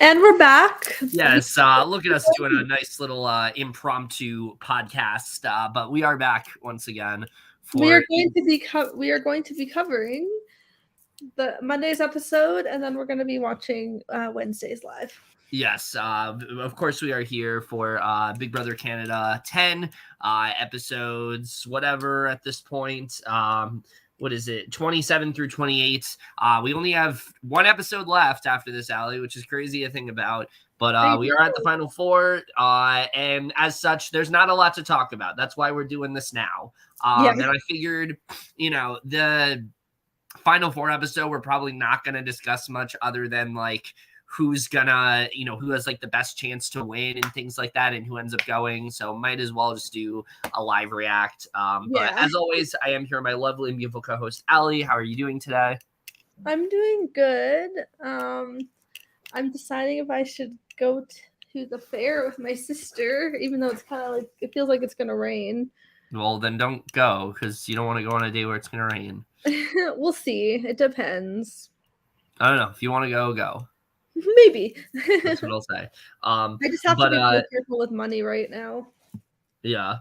And we're back. Yes, look at us doing a nice little impromptu podcast, but we are back once again. We are going to be covering the Monday's episode, and then we're going to be watching Wednesday's live. Yes, of course we are here for Big Brother Canada 10 episodes, whatever at this point. What is it? 27 through 28. We only have one episode left after this, Allie, which is crazy to think about. But we are at the final four, and as such, there's not a lot to talk about. That's why we're doing this now. And I figured, the final four episode, we're probably not going to discuss much other than like who's gonna, who has like the best chance to win and things like that, and who ends up going. So might as well just do a live react. But as always, I am here with my lovely and beautiful co-host Allie. How are you doing today? I'm doing good. I'm deciding if I should go to the fair with my sister, even though it's kind of like, it feels like it's gonna rain. Well, then don't go, because you don't want to go on a day where it's gonna rain. We'll see. It depends. I don't know. If you want to go, go. Maybe. That's what I'll say. I just have to be really careful with money right now. Yeah.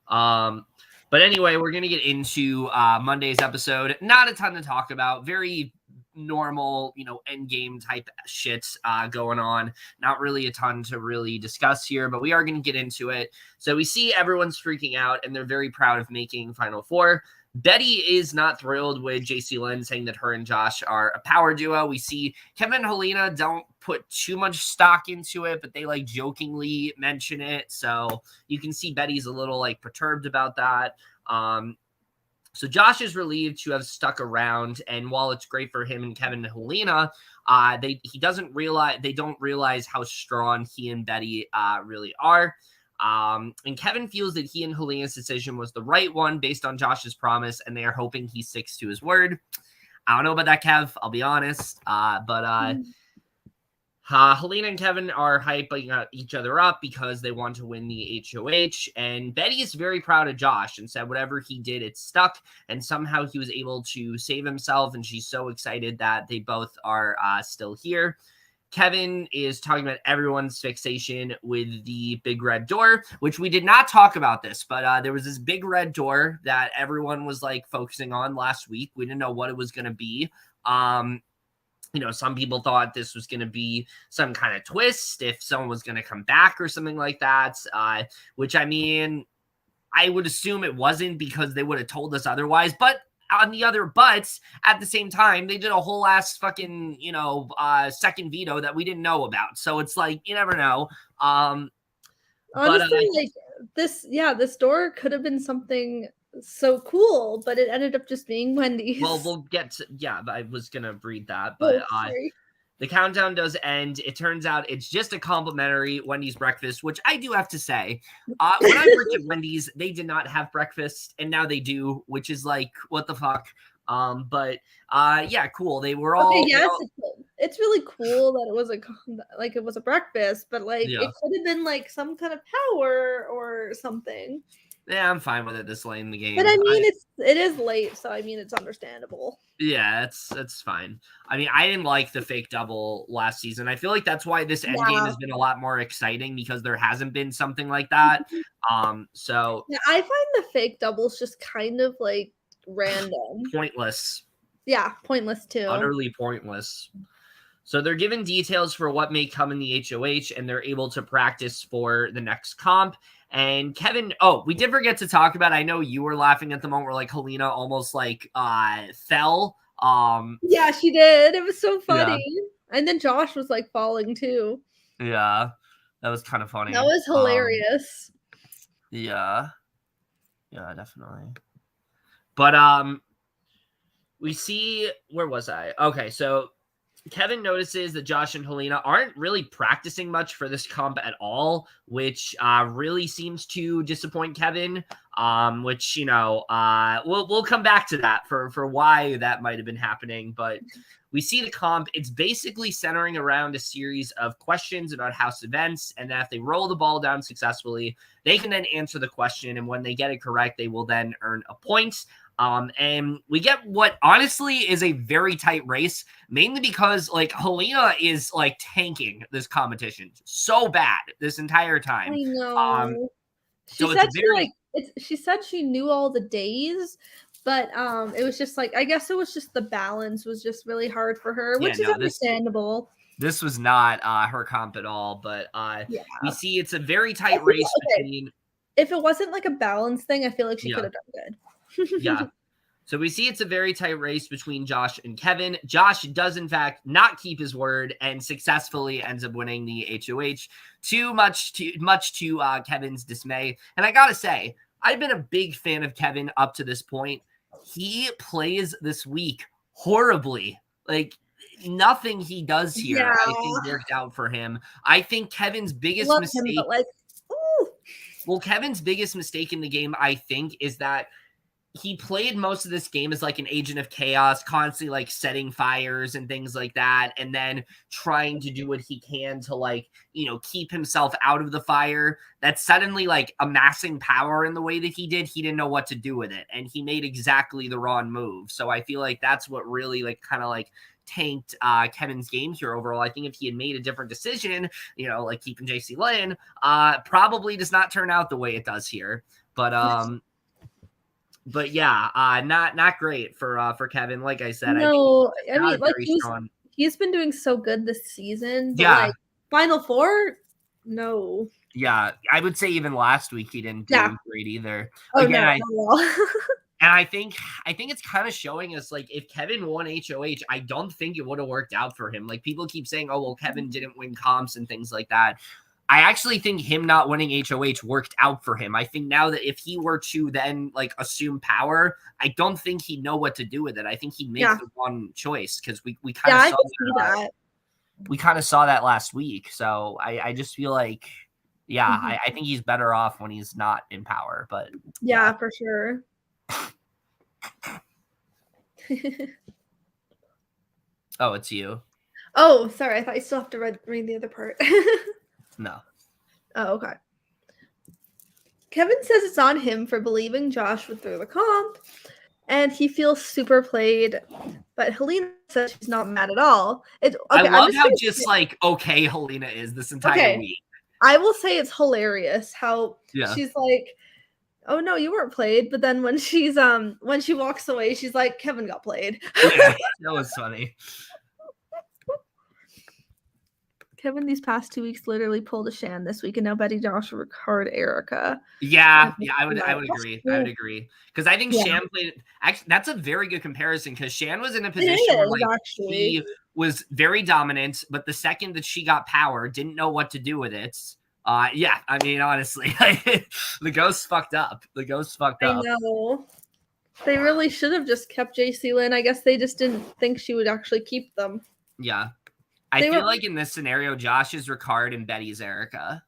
But anyway, we're going to get into Monday's episode. Not a ton to talk about. Very normal, end game type shit going on. Not really a ton to really discuss here, but we are going to get into it. So we see everyone's freaking out, and they're very proud of making Final Four. Betty is not thrilled with JC Lynn saying that her and Josh are a power duo. We see Kevin and Helena don't put too much stock into it, but they like jokingly mention it. So you can see Betty's a little like perturbed about that. So Josh is relieved to have stuck around. And while it's great for him and Kevin and Helena, they don't realize how strong he and Betty really are. And Kevin feels that he and Helena's decision was the right one based on Josh's promise, and they are hoping he sticks to his word. I don't know about that, Kev. I'll be honest. But Helena and Kevin are hyping each other up because they want to win the HOH. And Betty is very proud of Josh and said whatever he did, it stuck. And somehow he was able to save himself. And she's so excited that they both are still here. Kevin is talking about everyone's fixation with the big red door, which we did not talk about this, but there was this big red door that everyone was like focusing on last week. We didn't know what it was going to be. Some people thought this was going to be some kind of twist, if someone was going to come back or something like that, which I mean, I would assume it wasn't because they would have told us otherwise, but at the same time, they did a whole ass fucking, second veto that we didn't know about. So it's like, you never know. Honestly, this door could have been something so cool, but it ended up just being Wendy's. Well, we'll get to, I was going to read that, but the countdown does end. It turns out it's just a complimentary Wendy's breakfast, which I do have to say, when I worked at Wendy's, they did not have breakfast, and now they do, which is like, what the fuck? Cool. They were all. Okay, yes, it's really cool that it was a breakfast, but like it could have been like some kind of power or something. Yeah, I'm fine with it this late in the game. But I mean, it is late, so I mean, it's understandable. Yeah, it's fine. I mean, I didn't like the fake double last season. I feel like that's why this end game has been a lot more exciting, because there hasn't been something like that. So yeah, I find the fake doubles just kind of like random, pointless. Yeah, pointless too. Utterly pointless. So they're given details for what may come in the HOH, and they're able to practice for the next comp. And Kevin, we did forget to talk about, I know you were laughing at the moment where like Helena almost like fell. Yeah, she did. It was so funny. Yeah. And then Josh was like falling too. Yeah, that was kind of funny. That was hilarious. Yeah, definitely. But we see, where was I? Okay, so Kevin notices that Josh and Helena aren't really practicing much for this comp at all, which really seems to disappoint Kevin. Which we'll come back to that for why that might have been happening. But we see the comp; it's basically centering around a series of questions about house events, and that if they roll the ball down successfully, they can then answer the question, and when they get it correct, they will then earn a point. And we get what honestly is a very tight race, mainly because like Helena is like tanking this competition so bad this entire time. I know. She So it's said very she said she knew all the days, but it was just like I guess it was just the balance was just really hard for her, which is understandable. This was not her comp at all, but Yeah. we see it's a very tight race between. If it wasn't like a balance thing, I feel like she could have done good. Yeah. So we see it's a very tight race between Josh and Kevin. Josh does, in fact, not keep his word and successfully ends up winning the HOH. Too much to Kevin's dismay. And I gotta say, I've been a big fan of Kevin up to this point. He plays this week horribly. Like, nothing he does here, I think, worked out for him. I think Kevin's biggest mistake. Him, but like, ooh. Well, Kevin's biggest mistake in the game, I think, is that he played most of this game as like an agent of chaos, constantly like setting fires and things like that, and then trying to do what he can to like, keep himself out of the fire. That's suddenly like amassing power in the way that he did. He didn't know what to do with it, and he made exactly the wrong move. So I feel like that's what really like kind of like tanked Kevin's game here overall. I think if he had made a different decision, like keeping JC Lynn, probably does not turn out the way it does here. But yeah, not great for Kevin. Like I said, no, I mean, like he's been doing so good this season. But like Final Four, no. Yeah, I would say even last week he didn't do great either. Oh, again, no, and I think it's kind of showing us like if Kevin won HOH, I don't think it would have worked out for him. Like people keep saying, oh well, Kevin didn't win comps and things like that. I actually think him not winning HOH worked out for him. I think now that if he were to then like assume power, I don't think he'd know what to do with it. I think he'd make the wrong choice because we kind of saw that. We kind of saw that last week. So I just feel like, I think he's better off when he's not in power. But yeah, for sure. Oh, it's you. Oh, sorry. I thought you still have to read the other part. No. Oh, okay. Kevin says it's on him for believing Josh would throw the comp, and he feels super played. But Helena says she's not mad at all. I love how just like okay Helena is this entire week. I will say it's hilarious how she's like, "Oh no, you weren't played," but then when she's when she walks away, she's like, "Kevin got played." Yeah, that was funny. Kevin these past 2 weeks literally pulled a Shan this week, and now Betty, Josh, Ricard, Erica. Yeah, I would agree. I would agree because I think Shan played. Actually, that's a very good comparison because Shan was in a position where like she was very dominant, but the second that she got power, didn't know what to do with it. I mean, honestly, the ghost fucked up. I know. They really should have just kept JC Lynn. I guess they just didn't think she would actually keep them. Yeah. I feel like in this scenario, Josh is Ricard and Betty's Erica.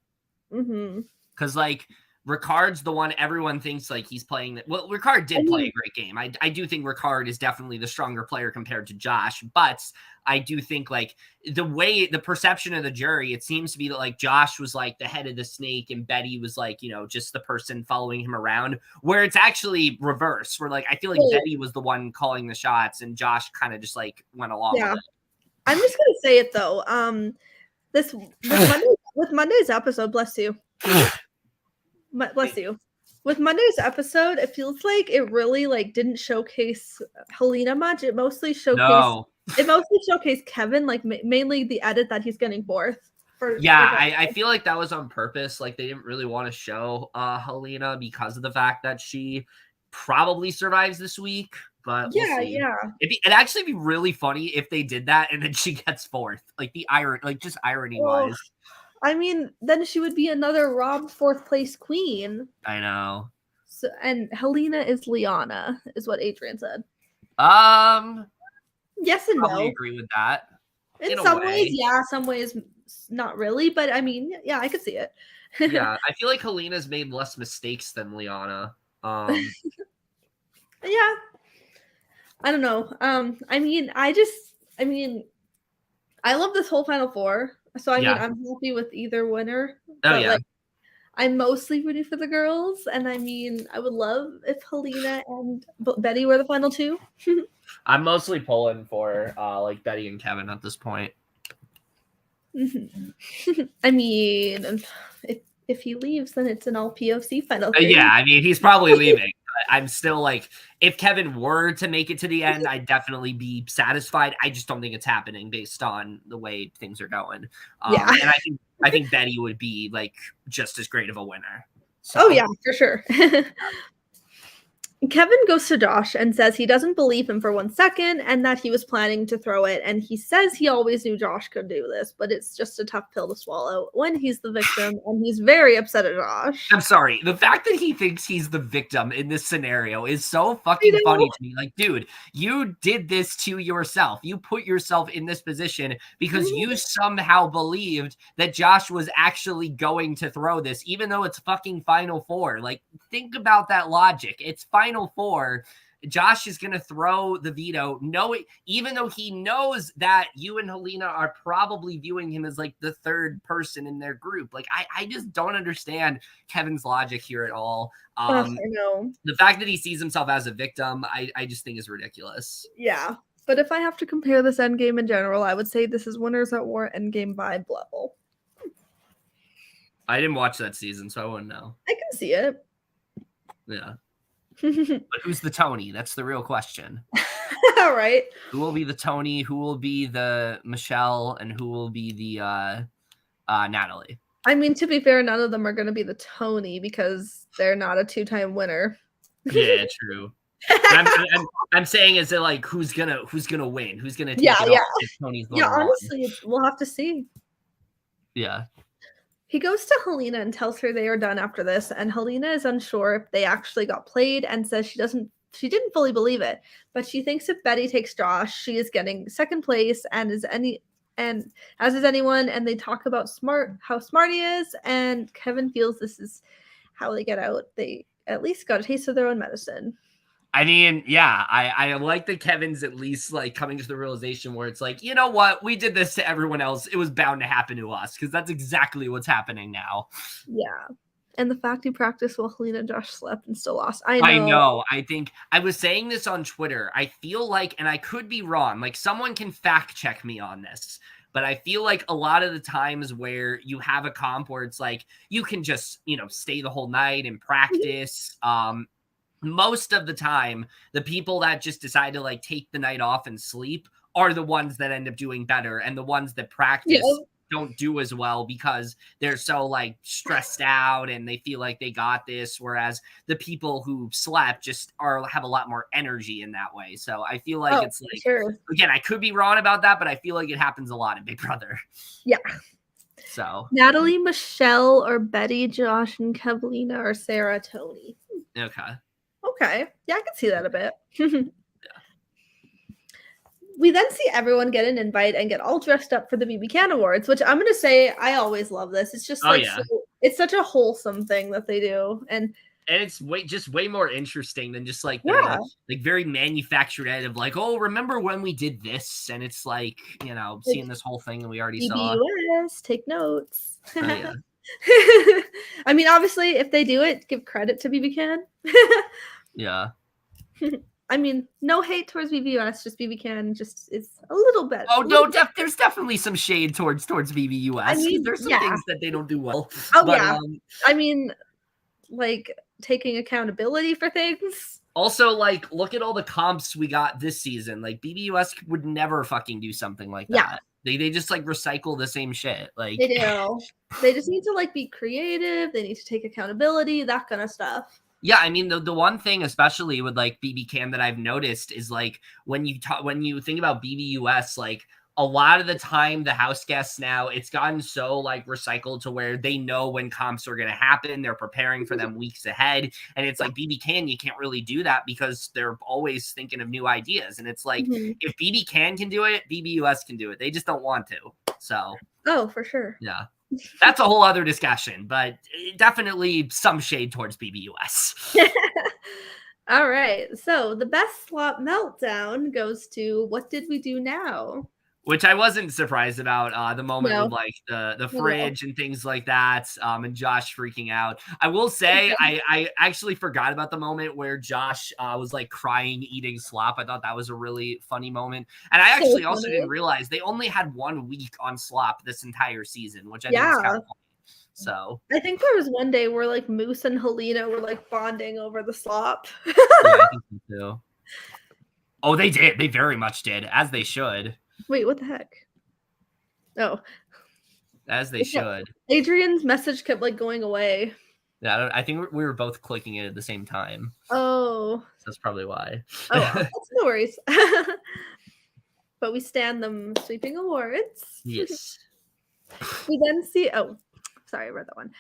Mm-hmm. Because, like, Ricard's the one everyone thinks, like, he's playing. Well, Ricard did play a great game. I do think Ricard is definitely the stronger player compared to Josh. But I do think, like, the perception of the jury, it seems to be that, like, Josh was, like, the head of the snake and Betty was, like, just the person following him around. Where it's actually reverse. Where, like, I feel like Betty was the one calling the shots and Josh kind of just, like, went along with it. I'm just gonna say it though. With Monday's episode, bless you. Bless you. With Monday's episode, it feels like it really like didn't showcase Helena much. It mostly showcased Kevin, like mainly the edit that he's getting forth. I feel like that was on purpose. Like they didn't really want to show Helena because of the fact that she probably survives this week. But we'll see. It'd actually be really funny if they did that and then she gets fourth. Like the irony, like just irony wise. I mean, then she would be another robbed fourth place queen. I know. So, and Helena is Liana, is what Adrian said. Yes and probably no. Agree with that. In some ways, yeah. Some ways, not really. But I mean, yeah, I could see it. Yeah, I feel like Helena's made less mistakes than Liana. Yeah. I don't know. I love this whole Final Four. So I'm happy with either winner. I'm mostly rooting for the girls, and I mean, I would love if Helena and Betty were the final two. I'm mostly pulling for like Betty and Kevin at this point. I mean, if he leaves, then it's an all POC final. Yeah, I mean, he's probably leaving. I'm still like, if Kevin were to make it to the end, I'd definitely be satisfied. I just don't think it's happening based on the way things are going. Yeah. And I think Betty would be like just as great of a winner. So. Oh yeah, for sure. Kevin goes to Josh and says he doesn't believe him for 1 second and that he was planning to throw it. And he says he always knew Josh could do this, but it's just a tough pill to swallow when he's the victim, and he's very upset at Josh. I'm sorry. The fact that he thinks he's the victim in this scenario is so fucking funny to me. Like, dude, you did this to yourself. You put yourself in this position because you somehow believed that Josh was actually going to throw this, even though it's fucking Final Four. Like, think about that logic. It's Final Four. Josh is going to throw the veto, even though he knows that you and Helena are probably viewing him as like the third person in their group. Like, I just don't understand Kevin's logic here at all. I know. The fact that he sees himself as a victim, I just think is ridiculous. Yeah. But if I have to compare this endgame in general, I would say this is Winners at War endgame vibe level. I didn't watch that season, so I wouldn't know. I can see it. Yeah. But who's the Tony? That's the real question. All right. Who will be the Tony? Who will be the Michelle? And who will be the Natalie? I mean, to be fair, none of them are going to be the Tony because they're not a 2-time winner. Yeah, true. I'm saying, is it like who's gonna win? Who's gonna take it off if Tony's going honestly, we'll have to see. Yeah. He goes to Helena and tells her they are done after this, and Helena is unsure if they actually got played and says she didn't fully believe it, but she thinks if Betty takes Josh, she is getting second place as is anyone, and they talk about how smart he is, and Kevin feels this is how they get out. They at least got a taste of their own medicine. I mean, yeah, I like that Kevin's at least like coming to the realization where it's like, you know what? We did this to everyone else. It was bound to happen to us because that's exactly what's happening now. Yeah. And the fact he practiced while Helena and Josh slept and still lost. I know. I think I was saying this on Twitter. I feel like, and I could be wrong, like someone can fact check me on this, but I feel like a lot of the times where you have a comp where it's like, you can just, stay the whole night and practice. Most of the time, the people that just decide to like take the night off and sleep are the ones that end up doing better, and the ones that practice don't do as well because they're so like stressed out and they feel like they got this. Whereas the people who slept just have a lot more energy in that way. So I feel like it's like, again, I could be wrong about that, but I feel like it happens a lot in Big Brother. Yeah. So Natalie, Michelle, or Betty, Josh, and Kevlina, or Sarah, Tony. Okay. Yeah, I can see that a bit. Yeah. We then see everyone get an invite and get all dressed up for the BB Can Awards, which I'm going to say I always love this. It's just it's such a wholesome thing that they do. And it's way more interesting than just like like very manufactured edit of like, oh, remember when we did this? And it's like, seeing this whole thing that we already saw. Take notes. Oh, yeah. I mean, obviously, if they do it, give credit to BB Can. Yeah. I mean, no hate towards BBUS, just BB Can, just it's a little bit. Oh no, there's definitely some shade towards BBUS. I mean, there's some things that they don't do well. Oh yeah. I mean, like taking accountability for things. Also, like, look at all the comps we got this season. Like BBUS would never fucking do something like that. They just like recycle the same shit. Like they do. They just need to like be creative. They need to take accountability, that kind of stuff. Yeah, I mean the one thing, especially with like BB Can, that I've noticed is like when you think about BBUS, like a lot of the time the house guests now, it's gotten so like recycled to where they know when comps are going to happen. They're preparing for them weeks ahead, and it's like BB Can, you can't really do that because they're always thinking of new ideas. And it's like if BB Can do it, BBUS can do it. They just don't want to. So for sure. Yeah. That's a whole other discussion, but definitely some shade towards BBUS. All right. So the best slop meltdown goes to What Did We Do Now? Which I wasn't surprised about, the moment with, like, the fridge and things like that, and Josh freaking out. I will say, I actually forgot about the moment where Josh, was, like, crying, eating slop. I thought that was a really funny moment. And I actually also didn't realize they only had 1 week on slop this entire season, which I think is kind of funny. So I think there was one day where, like, Moose and Helena were, like, bonding over the slop. Yeah, I think so too. Oh, they did. They very much did, as they should. Wait, what the heck? Oh. As they should. Adrian's message kept, like, going away. Yeah, I think we were both clicking it at the same time. Oh. So that's probably why. Oh, well, that's no worries. But we stand them sweeping awards. Yes. We then see, oh, sorry, I read that one.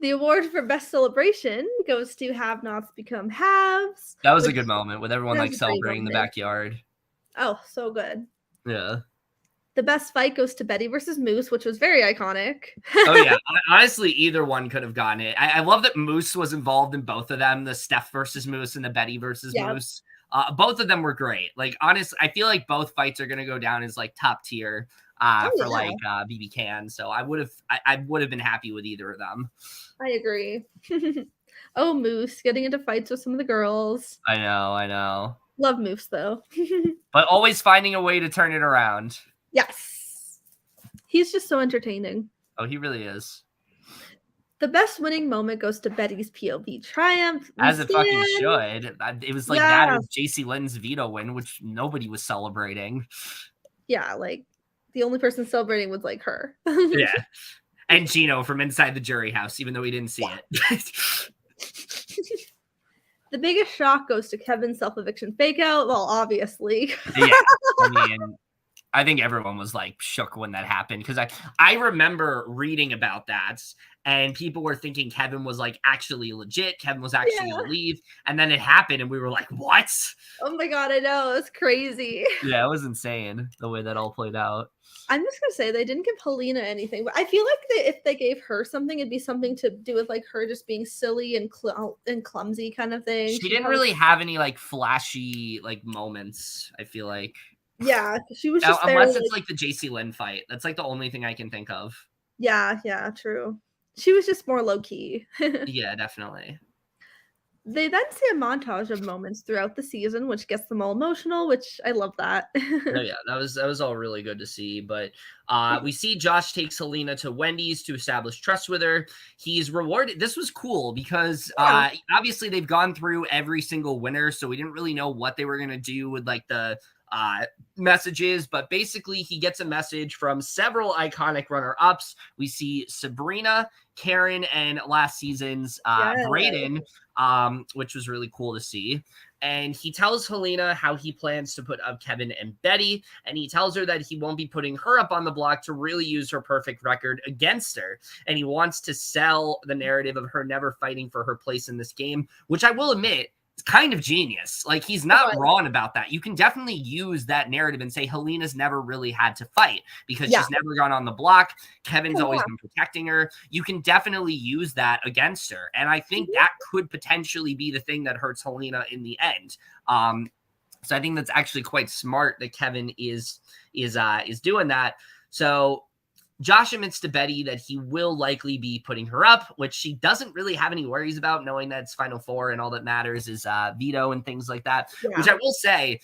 The award for best celebration goes to Have Nots Become Haves. That was a good moment with everyone, like, celebrating in the backyard. Oh, so good. Yeah. The best fight goes to Betty versus Moose, which was very iconic. Oh, yeah. Honestly, either one could have gotten it. I love that Moose was involved in both of them, the Steph versus Moose and the Betty versus Moose. Both of them were great. Like, honestly, I feel like both fights are going to go down as, like, top tier for, like, BB Can. So I would have been happy with either of them. I agree. Oh, Moose getting into fights with some of the girls. I know. Love Moose, though. But always finding a way to turn it around. Yes. He's just so entertaining. Oh, he really is. The best winning moment goes to Betty's POV triumph. As it fucking should. It was like that or JC Lynn's veto win, which nobody was celebrating. Yeah, like, the only person celebrating was, like, her. Yeah. And Gino from inside the jury house, even though he didn't see it. The biggest shock goes to Kevin's self-eviction fake out. Well, obviously. Yeah. I mean, I think everyone was, like, shook when that happened because I remember reading about that and people were thinking Kevin was, like, actually legit. Kevin was actually going to leave. And then it happened and we were like, what? Oh my God, I know. It's crazy. Yeah, it was insane the way that all played out. I'm just going to say they didn't give Helena anything, but I feel like if they gave her something, it'd be something to do with, like, her just being silly and clumsy kind of thing. She didn't really have any, like, flashy, like, moments, I feel like. Yeah, she was just unless it's like the JC Lynn fight. That's like the only thing I can think of. Yeah, true. She was just more low key. Yeah, definitely. They then see a montage of moments throughout the season, which gets them all emotional, which I love that. Oh, yeah, that was all really good to see. But we see Josh takes Helena to Wendy's to establish trust with her. He's rewarded. This was cool because obviously they've gone through every single winner, so we didn't really know what they were going to do with, like, the messages, but basically he gets a message from several iconic runner-ups. We see Sabrina, Karen, and last season's Brayden, which was really cool to see. And he tells Helena how he plans to put up Kevin and Betty, and he tells her that he won't be putting her up on the block to really use her perfect record against her. And he wants to sell the narrative of her never fighting for her place in this game, which I will admit, it's kind of genius. Like, he's not wrong about that. You can definitely use that narrative and say Helena's never really had to fight because she's never gone on the block. Kevin's always been protecting her. You can definitely use that against her. And I think that could potentially be the thing that hurts Helena in the end. So I think that's actually quite smart that Kevin is doing that. So Josh admits to Betty that he will likely be putting her up, which she doesn't really have any worries about, knowing that it's Final Four and all that matters is veto and things like that, which I will say,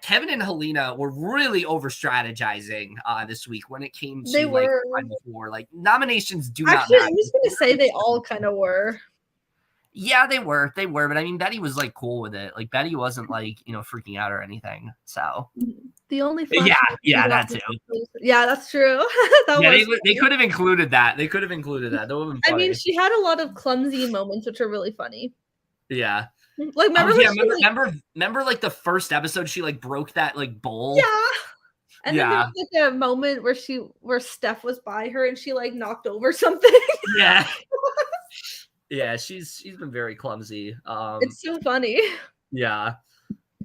Kevin and Helena were really over-strategizing this week when it came to like Final Four. Like, nominations do not matter. I was going to say they all kind of were. Yeah, they were, but I mean, Betty was like cool with it. Like, Betty wasn't like, freaking out or anything. So the only yeah, that too. Yeah, that's true. They could have included that. That I mean, she had a lot of clumsy moments, which are really funny. Yeah. Like, remember like the first episode, she like broke that like bowl. Yeah. And then there was like a moment where Steph was by her and she like knocked over something. Yeah. Yeah, she's been very clumsy. It's so funny. Yeah.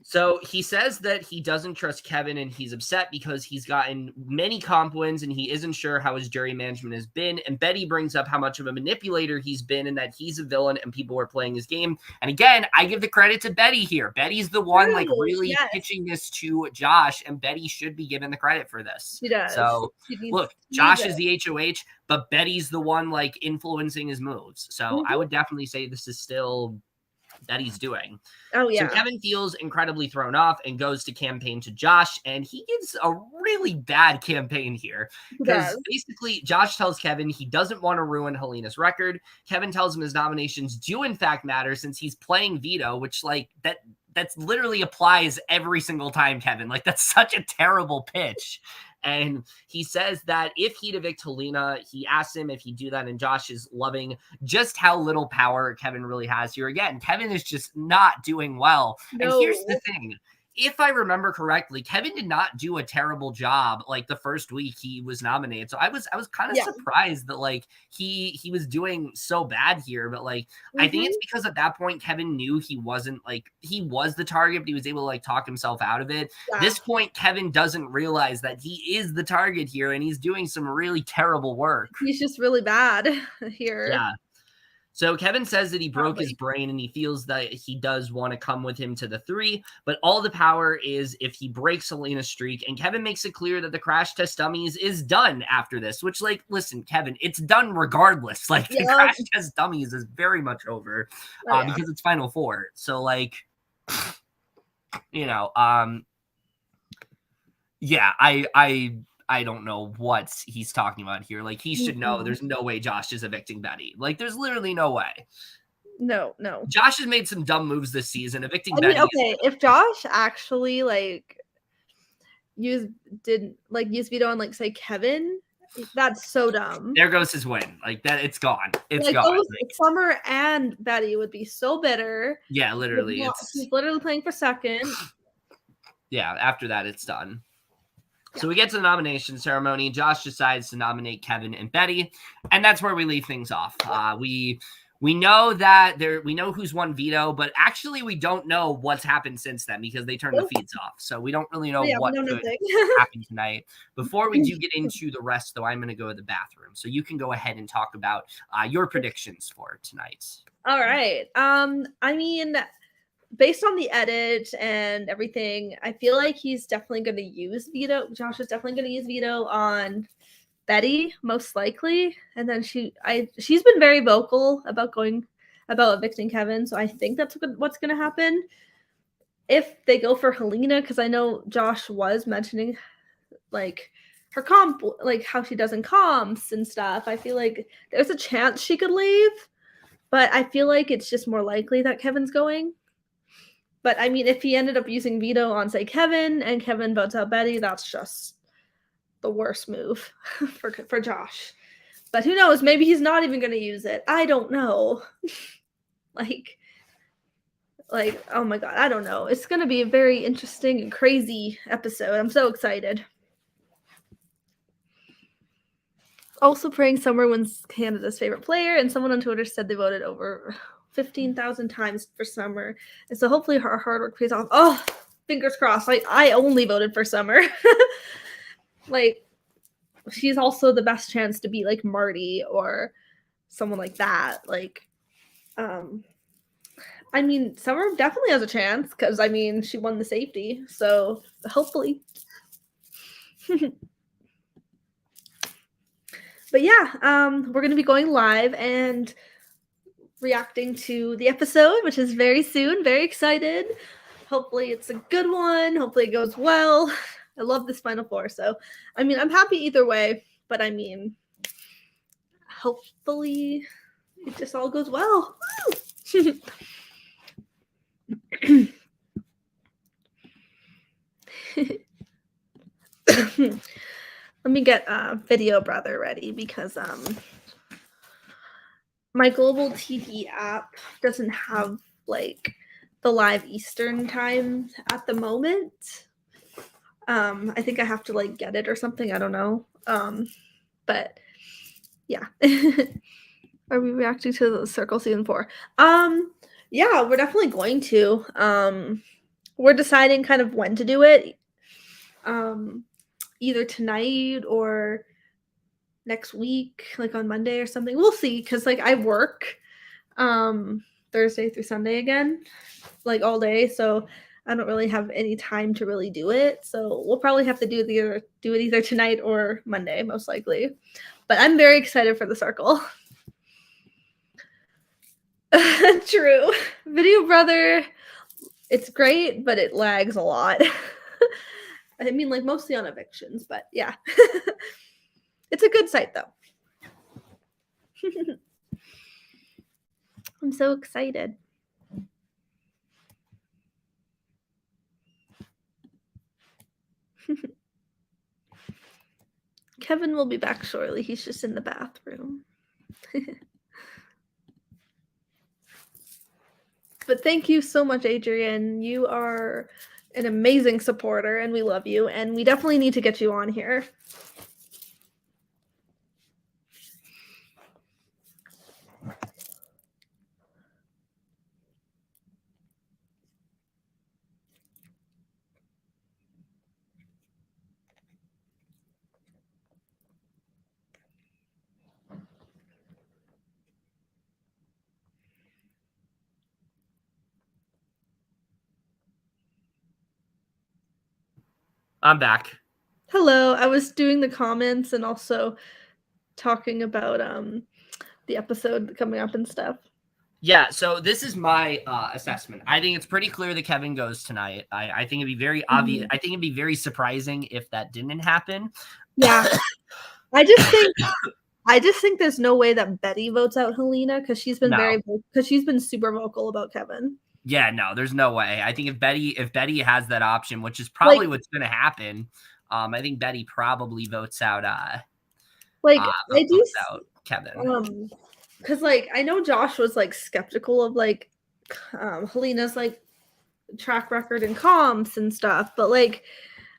So he says that he doesn't trust Kevin and he's upset because he's gotten many comp wins and he isn't sure how his jury management has been. And Betty brings up how much of a manipulator he's been and that he's a villain and people are playing his game. And again, I give the credit to Betty here. Betty's the one like really pitching this to Josh, and Betty should be given the credit for this. She does. So look, Josh is the HOH, but Betty's the one like influencing his moves. So I would definitely say this is still that he's doing. Oh, yeah. So Kevin feels incredibly thrown off and goes to campaign to Josh, and he gives a really bad campaign here. Because basically, Josh tells Kevin he doesn't want to ruin Helena's record. Kevin tells him his nominations do in fact matter since he's playing veto, which like that's literally applies every single time, Kevin. Like, that's such a terrible pitch. And he says that if he'd evict Helena, he asks him if he'd do that. And Josh is loving just how little power Kevin really has here. Again, Kevin is just not doing well. No. And here's the thing. If I remember correctly, Kevin did not do a terrible job like the first week he was nominated. So I was kind of surprised that like he was doing so bad here. But like I think it's because at that point Kevin knew he wasn't like he was the target, but he was able to like talk himself out of it. Yeah. This point, Kevin doesn't realize that he is the target here, and he's doing some really terrible work. He's just really bad here. Yeah. So Kevin says that he broke his brain and he feels that he does want to come with him to the 3, but all the power is if he breaks Helena's streak. And Kevin makes it clear that the Crash Test Dummies is done after this, which like, listen, Kevin, it's done regardless. Like the Crash Test Dummies is very much over because it's Final 4. So like, you know, yeah, I don't know what he's talking about here. Like, he should know there's no way Josh is evicting Betty. Like, there's literally no way. No. Josh has made some dumb moves this season. Evicting Betty. Okay, if Josh actually like used veto on like say Kevin, that's so dumb. There goes his win. Like that, it's gone. It's like, gone. Like, Summer and Betty would be so bitter. Yeah, literally. He's literally playing for second. Yeah, after that, it's done. So we get to the nomination ceremony. Josh decides to nominate Kevin and Betty, and that's where we leave things off. We know that we know who's won veto, but actually we don't know what's happened since then because they turned the feeds off. So we don't really know what could happen tonight. Before we do get into the rest, though, I'm going to go to the bathroom. So you can go ahead and talk about your predictions for tonight. All right. I mean, based on the edit and everything, I feel like he's definitely going to use veto. Josh is definitely going to use veto on Betty, most likely. And then she's been very vocal about evicting Kevin. So I think that's what's going to happen. If they go for Helena, because I know Josh was mentioning like her comp, like how she does in comps and stuff. I feel like there's a chance she could leave, but I feel like it's just more likely that Kevin's going. But I mean, if he ended up using veto on, say, Kevin, and Kevin votes out Betty, that's just the worst move for Josh. But who knows? Maybe he's not even going to use it. I don't know. like, oh my God, I don't know. It's going to be a very interesting and crazy episode. I'm so excited. Also praying Summer wins Canada's favorite player, and someone on Twitter said they voted over 15,000 times for Summer, and so hopefully her hard work pays off. Oh, fingers crossed. I only voted for Summer. Like, she's also the best chance to be like Marty or someone like that. Like, I mean, Summer definitely has a chance because I mean she won the safety, so hopefully. But yeah, we're gonna be going live and reacting to the episode, which is very soon. Very excited. Hopefully it's a good one. Hopefully it goes well. I love this Final Four. So, I mean, I'm happy either way, but I mean, hopefully it just all goes well. Let me get Video Brother ready because my Global TV app doesn't have like the live Eastern time at the moment. I think I have to like get it or something. I don't know. But yeah. Are we reacting to the Circle season 4? Yeah, we're definitely going to. we're deciding kind of when to do it. Either tonight or next week, like on Monday or something. We'll see, because like I work Thursday through Sunday again, like all day, so I don't really have any time to really do it. So we'll probably have to do it either tonight or Monday, most likely. But I'm very excited for the circle. True. Video Brother, it's great, but it lags a lot. I mean, like mostly on evictions, but yeah. It's a good site though. I'm so excited. Kevin will be back shortly. He's just in the bathroom. But thank you so much, Adrian. You are an amazing supporter, and we love you. And we definitely need to get you on here. I'm back. Hello. I was doing the comments and also talking about the episode coming up and stuff. Yeah, so this is my assessment. I think it's pretty clear that Kevin goes tonight. I think it'd be very obvious. I think it'd be very surprising if that didn't happen. Yeah. I just think there's no way that Betty votes out Helena, because she's been super vocal about Kevin. Yeah, no, there's no way. I think if Betty has that option, which is probably what's going to happen, I think Betty probably votes out. I do out Kevin. Because like I know Josh was like skeptical of like Helena's like track record and comps and stuff, but like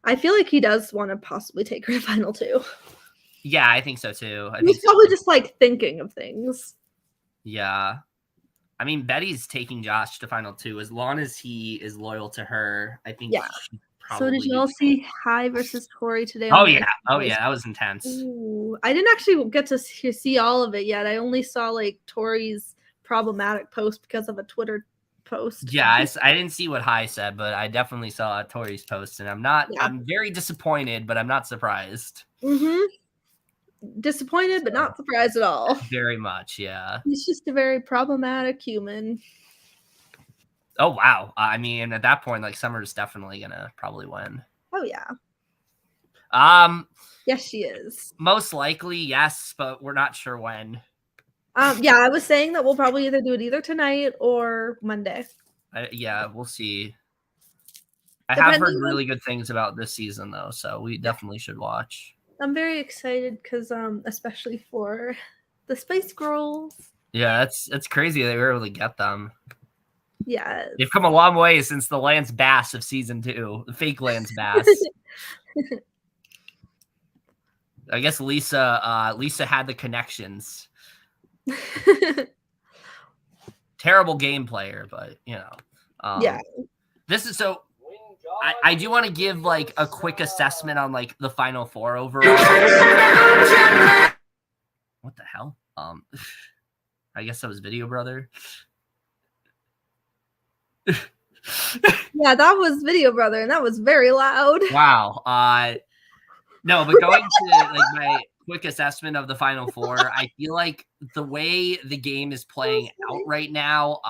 I feel like he does want to possibly take her to final 2. Yeah, I think so too. He's probably just like thinking of things. Yeah. I mean, Betty's taking Josh to final 2 as long as he is loyal to her. I think. Yeah. So did you all see Hai versus Tori today? Oh yeah, that was intense. Ooh, I didn't actually get to see all of it yet. I only saw like Tori's problematic post because of a Twitter post. Yeah, I didn't see what Hai said, but I definitely saw Tori's post, and I'm very disappointed, but I'm not surprised. Disappointed, but not surprised at all. Very much, yeah. He's just a very problematic human. Oh, wow. I mean, at that point, like, Summer's definitely going to probably win. Oh, yeah. Yes, she is. Most likely, yes, but we're not sure when. Yeah, I was saying that we'll probably do it either tonight or Monday. Yeah, we'll see. I have heard really good things about this season, though, so we definitely should watch. I'm very excited because, especially for the Spice Girls. Yeah, it's crazy they were able to get them. Yeah, they've come a long way since the Lance Bass of season 2, the fake Lance Bass. I guess Lisa had the connections. Terrible game player, but you know. Yeah. This is so. I do want to give like a quick assessment on like the Final 4 overall. What the hell? I guess that was Video Brother. Yeah, that was Video Brother, and that was very loud. Wow. No, but going to like my quick assessment of the Final 4, I feel like the way the game is playing out right now,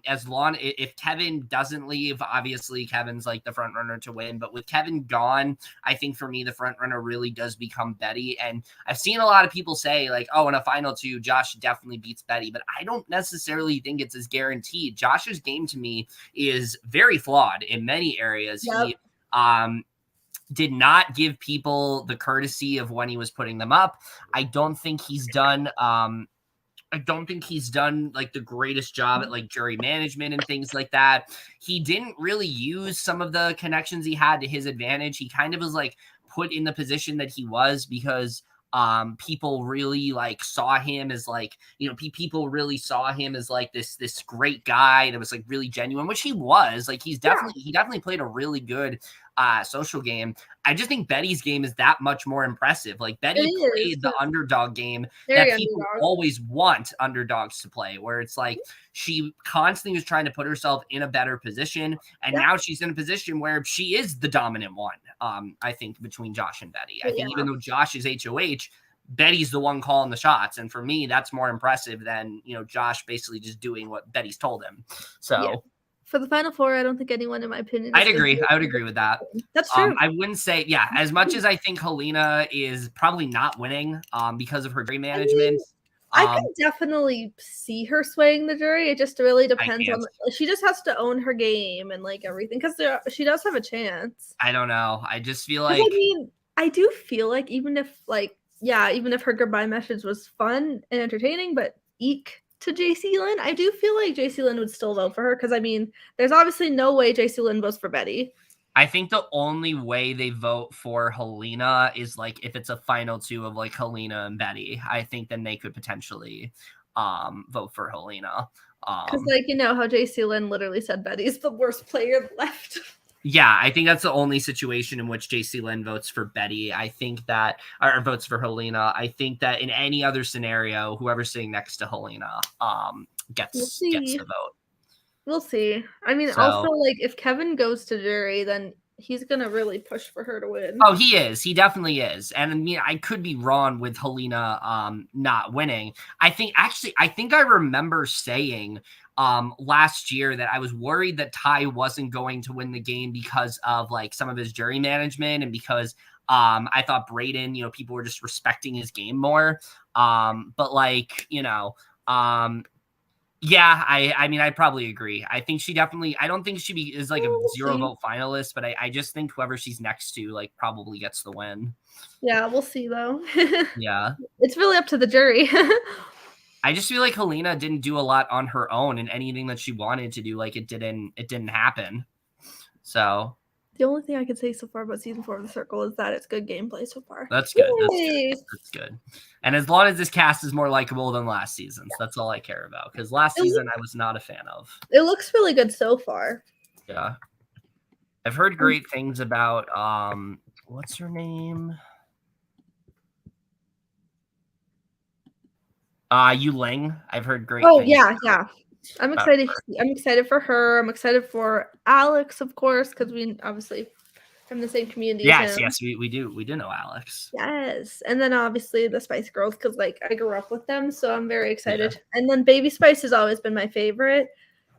if Kevin doesn't leave, obviously Kevin's like the front runner to win, but with Kevin gone, I think for me the front runner really does become Betty. And I've seen a lot of people say like, oh, in a final 2 Josh definitely beats Betty, but I don't necessarily think it's as guaranteed. Josh's game to me is very flawed in many areas. Yep. He did not give people the courtesy of when he was putting them up. I don't think he's done like the greatest job at like jury management and things like that. He didn't really use some of the connections he had to his advantage. He kind of was like put in the position that he was because people really like saw him as like, you know, people really saw him as like this great guy that was like really genuine, which he was. Like he definitely played a really good social game. I just think Betty's game is that much more impressive. Like Betty played the underdog game that people always want underdogs to play, where it's like she constantly was trying to put herself in a better position, and now she's in a position where she is the dominant one. I think between Josh and Betty, I think even though Josh is HOH, Betty's the one calling the shots, and for me, that's more impressive than, you know, Josh basically just doing what Betty's told him. So. For the Final Four, I don't think anyone, in my opinion, I'd agree. I would agree with that. That's true. I wouldn't say, as much as I think Helena is probably not winning because of her jury management. I can definitely see her swaying the jury. It just really depends on. She just has to own her game and like everything, because she does have a chance. I don't know. I just feel like. I mean, I do feel like even if her goodbye message was fun and entertaining, but eek to JC Lynn, I do feel like JC Lynn would still vote for her, because I mean, there's obviously no way JC Lynn votes for Betty. I think the only way they vote for Helena is like if it's a final two of like Helena and Betty. I think then they could potentially vote for Helena. Because like, you know how JC Lynn literally said Betty's the worst player left. Yeah, I think that's the only situation in which JC Lynn votes for Betty. I think that, or votes for Helena. I think that in any other scenario, whoever's sitting next to Helena gets the vote. We'll see. I mean, also, like, if Kevin goes to jury, then he's going to really push for her to win. Oh, he is. He definitely is. And I mean, I could be wrong with Helena not winning. I think I remember saying last year that I was worried that Ty wasn't going to win the game because of like some of his jury management, and because I thought Brayden, you know, people were just respecting his game more. But like, you know, yeah, I mean, I probably agree. I think she definitely, I don't think she is like a 0 vote finalist, but I just think whoever she's next to, like, probably gets the win. Yeah, we'll see though. Yeah. It's really up to the jury. I just feel like Helena didn't do a lot on her own, and anything that she wanted to do, like, it didn't happen. So. The only thing I can say so far about season 4 of The Circle is that it's good gameplay so far. That's good. That's good. And as long as this cast is more likable than last season's, that's all I care about. Because last season I was not a fan of. It looks really good so far. Yeah. I've heard great things about what's her name? Yuling. I've heard great things. Yeah. I'm excited. I'm excited for her. I'm excited for Alex, of course, because we obviously from the same community. Yes, we do. We do know Alex. Yes, and then obviously the Spice Girls, because like I grew up with them, so I'm very excited. Yeah. And then Baby Spice has always been my favorite,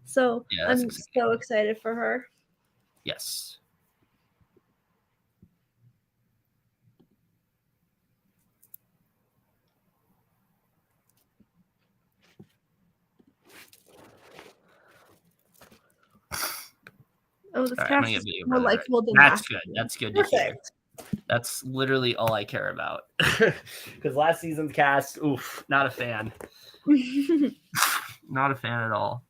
so I'm so excited for her. Yes. Oh, this cast is more likable than That's good. That's good to hear. That's literally all I care about. Because last season's cast, oof, not a fan. Not a fan at all.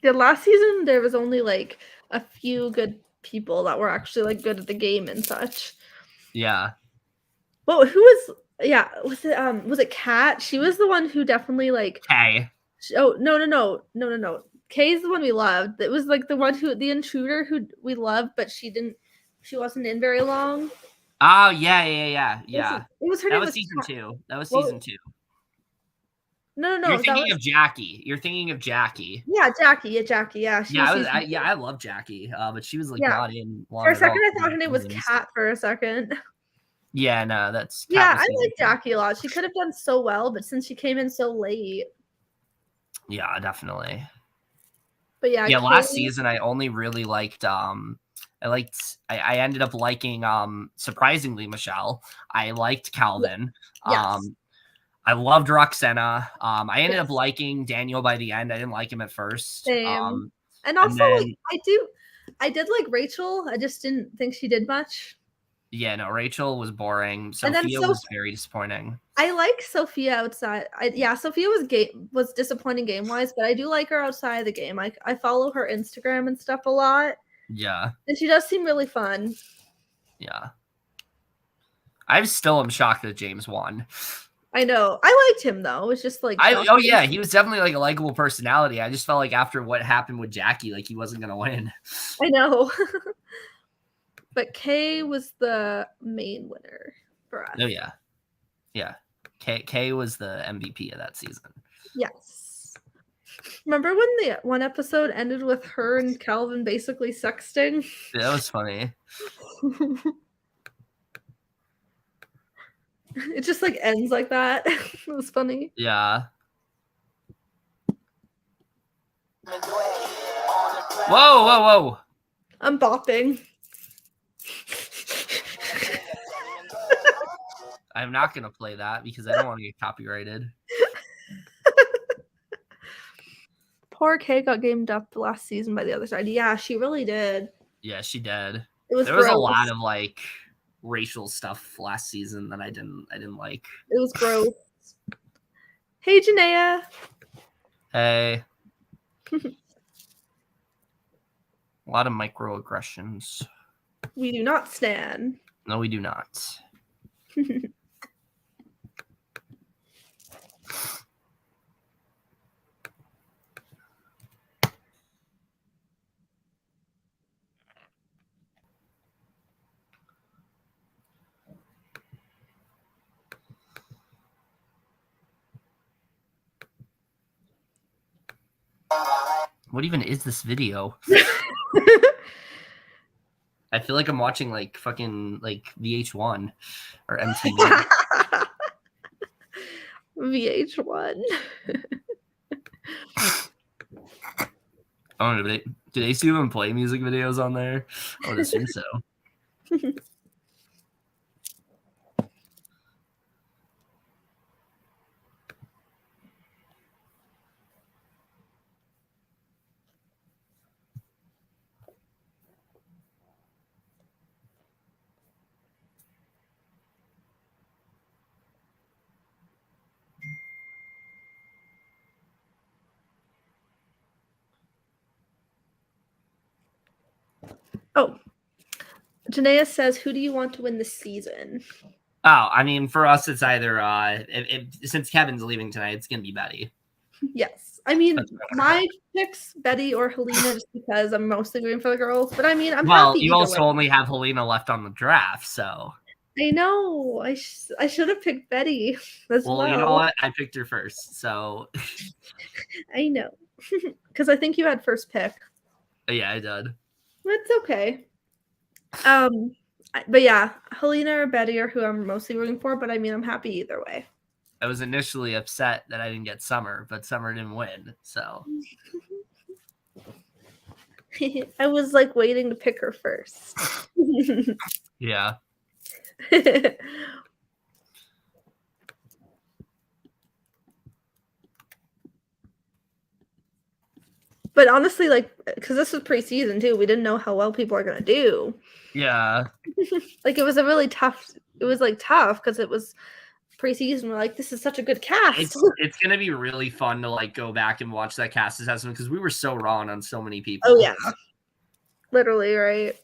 Yeah, last season there was only like a few good people that were actually like good at the game and such. Yeah. Well, who was? Yeah, was it Kat? She was the one who definitely like. Kay. Oh no! Kay's the one we loved. It was like the one the intruder who we loved, but she wasn't in very long. Oh yeah. It was her. That was season 2. That was season 2. No. You're thinking of Jackie. Yeah, Jackie. Yeah. I love Jackie. But she was like not in long. For a second, I thought her name was Kat. For a second. Yeah, no, that's. Yeah, I like Jackie a lot. She could have done so well, but since she came in so late. Yeah, definitely. But yeah, last season I only really liked. I ended up liking surprisingly Michelle. I liked Calvin. Yes. I loved Roxana. I ended up liking Daniel by the end. I didn't like him at first. Same. And also, I did like Rachel. I just didn't think she did much. Yeah, no, Rachel was boring. Sophia was very disappointing. I like Sophia outside. Sophia was disappointing game-wise, but I do like her outside of the game. I follow her Instagram and stuff a lot. Yeah. And she does seem really fun. Yeah. I still am shocked that James won. I know. I liked him though. It was just like yeah, he was definitely like a likable personality. I just felt like after what happened with Jackie, like he wasn't gonna win. I know. But Kay was the main winner for us. Oh yeah. Yeah. Kay was the MVP of that season. Yes. Remember when the one episode ended with her and Calvin basically sexting? Yeah, that was funny. It just like ends like that. It was funny. Yeah. Whoa. I'm bopping. I'm not going to play that because I don't want to get copyrighted. Poor Kay got gamed up last season by the other side. Yeah, she really did. Yeah, she did. There was a lot of like racial stuff last season that I didn't like. It was gross. Hey, Janaea. Hey. A lot of microaggressions. We do not stan. No, we do not. What even is this video? I feel like I'm watching like fucking like VH1 or MTV. VH1. I don't know. Do they still even play music videos on there? I would assume so. Oh, Janaea says, "Who do you want to win this season?" Oh, I mean, for us, it's either since Kevin's leaving tonight, it's gonna be Betty. Yes, I mean, my picks Betty or Helena just because I'm mostly rooting for the girls. But I mean, I'm happy. You also only have Helena left on the draft, so. I know. I should have picked Betty as well. Well, you know what? I picked her first, so. I know, because I think you had first pick. Yeah, I did. That's okay. But yeah, Helena or Betty are who I'm mostly rooting for. But I mean, I'm happy either way. I was initially upset that I didn't get Summer, but Summer didn't win, so. I was like waiting to pick her first. Yeah. But honestly, like, because this was preseason too, we didn't know how well people are gonna do. Yeah. Like, it was a really tough. It was like tough because it was preseason. We're like, this is such a good cast. It's gonna be really fun to like go back and watch that cast assessment because we were so wrong on so many people. Oh yeah, literally, right?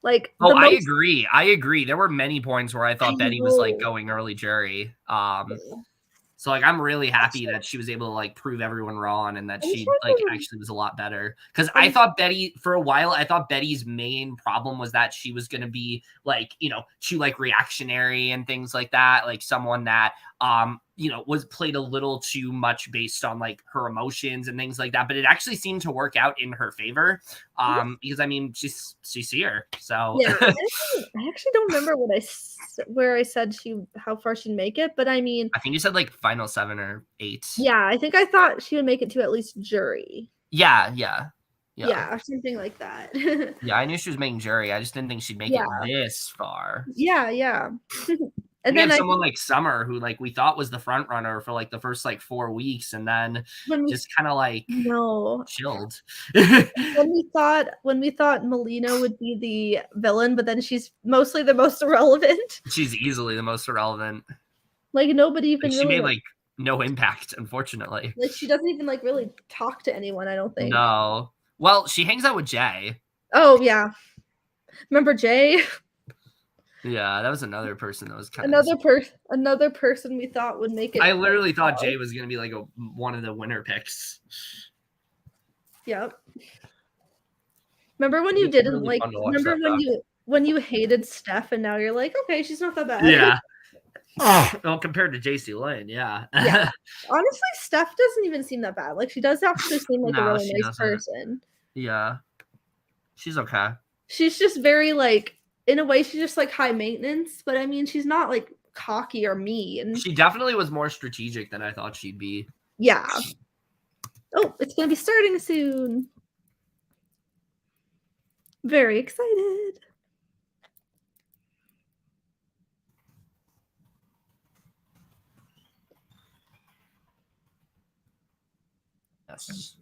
Like, I agree. There were many points where I thought Betty was like going early jury. So like I'm really happy that she was able to like prove everyone wrong and that she like actually was a lot better. Because I thought Betty for a while, I thought Betty's main problem was that she was gonna be like, you know, too like reactionary and things like that, like someone that you know, was played a little too much based on like her emotions and things like that. But it actually seemed to work out in her favor. Because I mean, she's here. So yeah, I actually don't remember where I said how far she'd make it, but I mean, I think you said like final 7 or 8. Yeah, I think I thought she would make it to at least jury. Yeah, or something like that. Yeah, I knew she was making jury. I just didn't think she'd make it this far. Yeah. And we then have someone like Summer, who like we thought was the front runner for like the first like 4 weeks, and then just kind of like chilled. when we thought Melina would be the villain, but then she's mostly the most irrelevant. She's easily the most irrelevant. Like nobody even she really made like no impact, unfortunately. Like she doesn't even like really talk to anyone, I don't think. No. Well, she hangs out with Jay. Oh yeah. Remember Jay? Yeah, that was another person that was kind of another person we thought would make it. I literally thought Jay was gonna be like one of the winner picks. Yep. Remember when you didn't really like? Remember when you hated Steph, and now you're like, okay, she's not that bad. Yeah. Well, compared to JC Lane, yeah. Yeah. Honestly, Steph doesn't even seem that bad. Like she does actually seem like a really nice person. Yeah. She's okay. She's just very like, in a way, she's just like high maintenance, but I mean, she's not like cocky or mean. She definitely was more strategic than I thought she'd be. Yeah. Oh, it's gonna be starting soon. Very excited. Yes.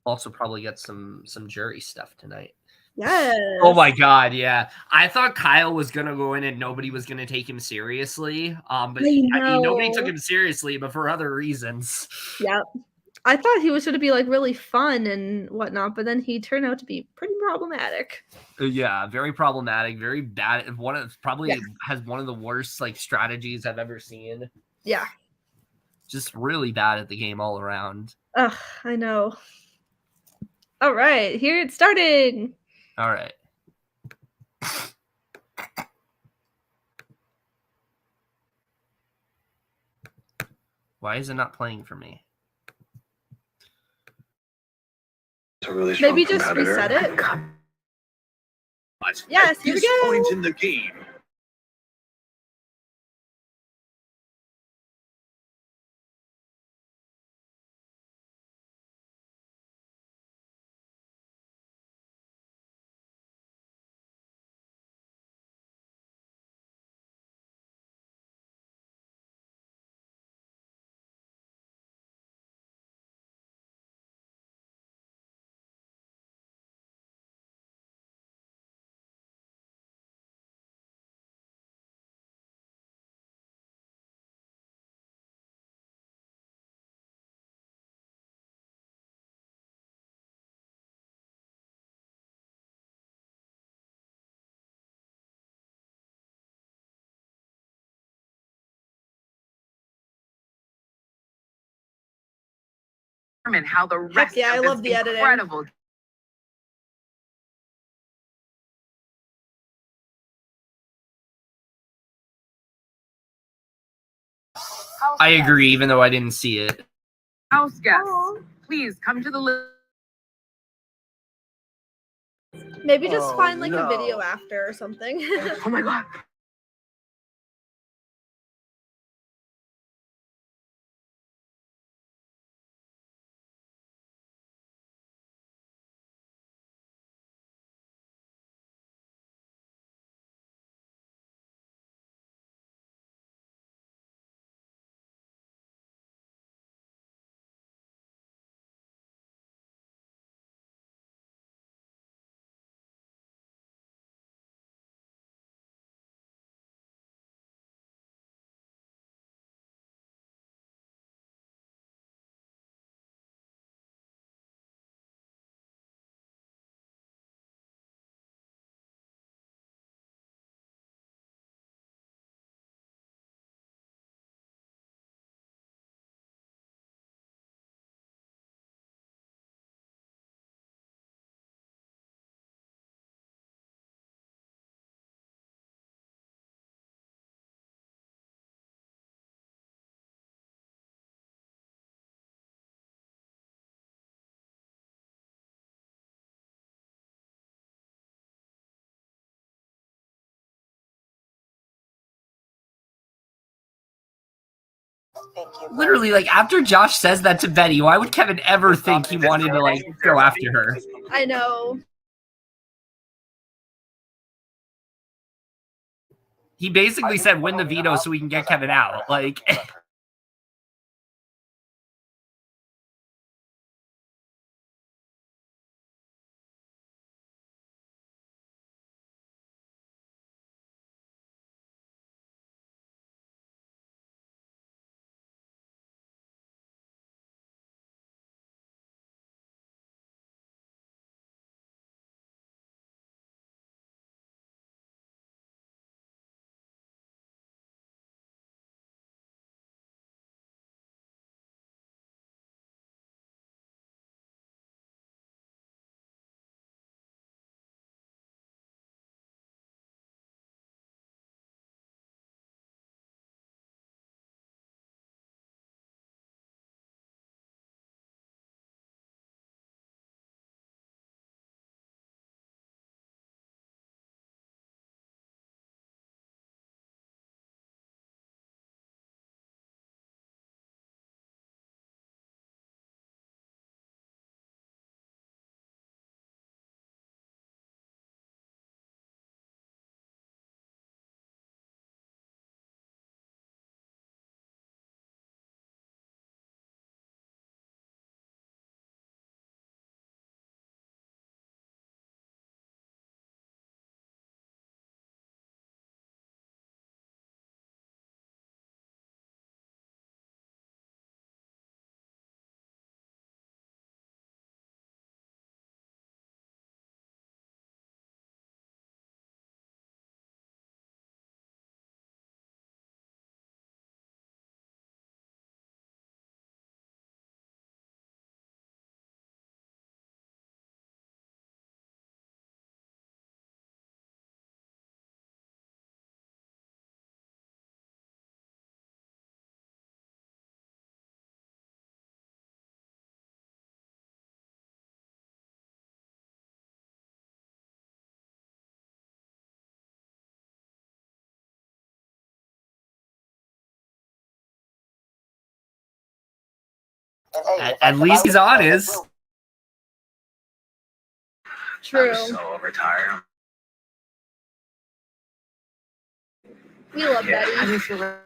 Also probably get some jury stuff tonight. Yes. Oh my god, yeah. I thought Kyle was gonna go in and nobody was gonna take him seriously. But I mean, nobody took him seriously, but for other reasons. Yep. I thought he was gonna be like really fun and whatnot, but then he turned out to be pretty problematic. Yeah, very problematic, very bad. Has one of the worst like strategies I've ever seen. Yeah. Just really bad at the game all around. Ugh, I know. All right, here it's starting. All right. Why is it not playing for me? Really maybe just reset it. Yes, here we go. Point in the game. And how the rest I love the incredible editing. I agree, even though I didn't see it. House guests, please come to the list. Maybe just find like a video after or something. Oh my god. Literally, like after Josh says that to Betty, why would Kevin ever think he wanted to like go after her? I know. He basically said win the veto so we can get Kevin out. Like. At least he's honest. True. I'm so overtired. We love Yeah. Betty. I just feel like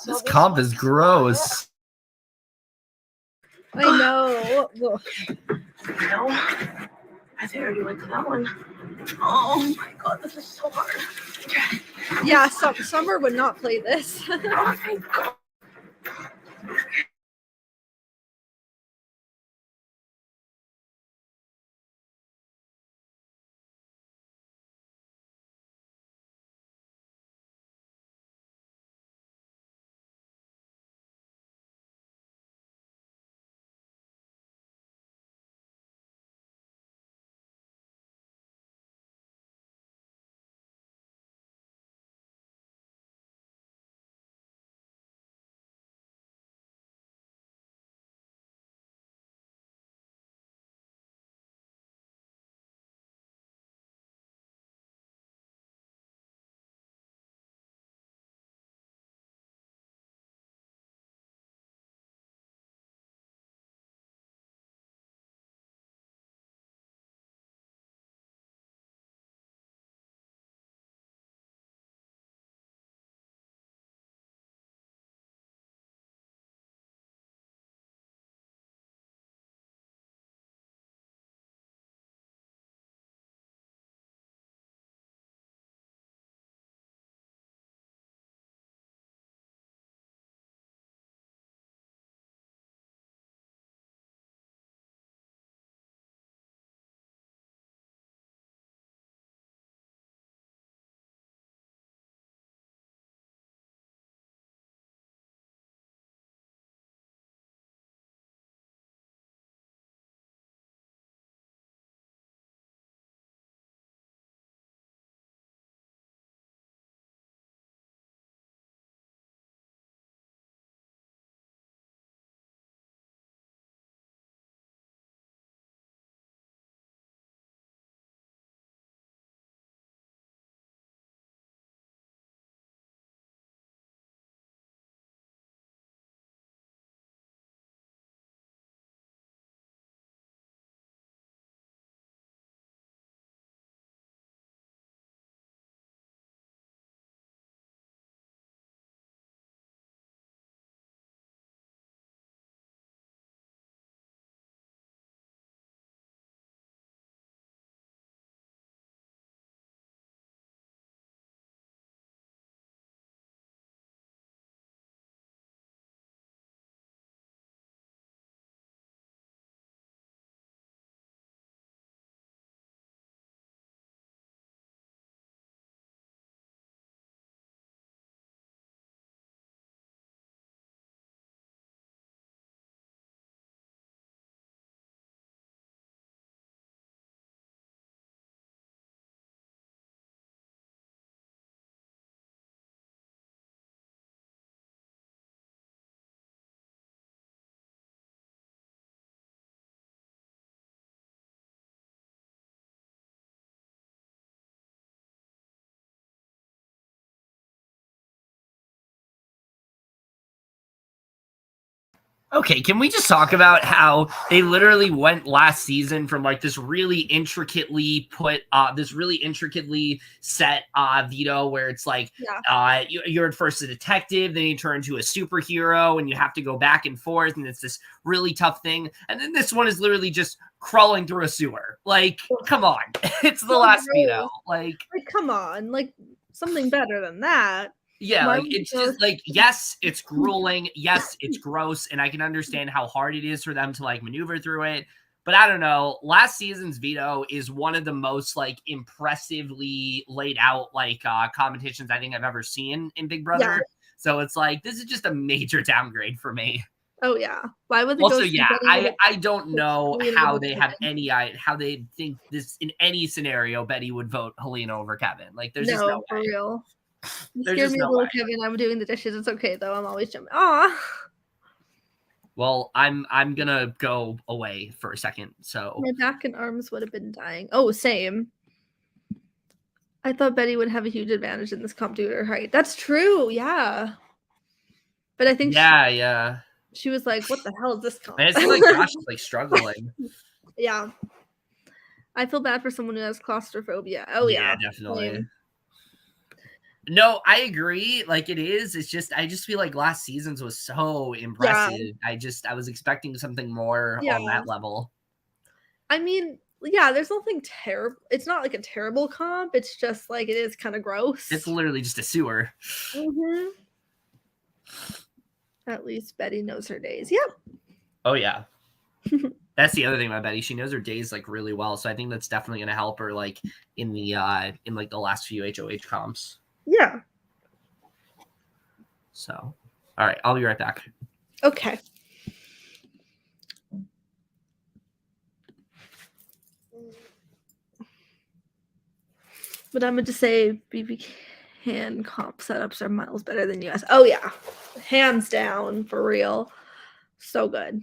This comp is gross. I know. No, I think I already went to that one. Oh my god, this is so hard. Yeah, Summer would not play this. Oh, thank god. Okay, can we just talk about how they literally went last season from like this really intricately set veto where it's like you're at first a detective, then you turn into a superhero and you have to go back and forth and it's this really tough thing. And then this one is literally just crawling through a sewer. Like, come on. It's the last veto. Like come on, like something better than that. Yeah, like it's just like, yes, it's grueling. Yes, it's gross. And I can understand how hard it is for them to like maneuver through it. But I don't know. Last season's veto is one of the most like impressively laid out like competitions I think I've ever seen in Big Brother. Yeah. So it's like, this is just a major downgrade for me. Oh yeah. Why would they also, yeah, I don't know how they have how they think this in any scenario Betty would vote Helena over Kevin. Like there's just no way. For real. You scared me a little, Kevin. I'm doing the dishes. It's okay though. I'm always jumping. Aw. Well, I'm gonna go away for a second. So my back and arms would have been dying. Oh, same. I thought Betty would have a huge advantage in this comp due to her height. That's true. Yeah. But I think she was like, "What the hell is this comp?" And it seems like Josh is like struggling. Yeah. I feel bad for someone who has claustrophobia. Oh yeah, definitely. No, I agree. Like it is. It's just I just feel like last season's was so impressive. I was expecting something more on that level. I mean, yeah, there's nothing terrible. It's not like a terrible comp. It's just like it is kind of gross. It's literally just a sewer. Mm-hmm. At least Betty knows her days. Yep. Oh yeah. That's the other thing about Betty. She knows her days like really well. So I think that's definitely gonna help her like in the last few HOH comps. Yeah. So all right, I'll be right back. Okay. But I'm going to say BB Can comp setups are miles better than US. Oh, yeah. Hands down, for real. So good.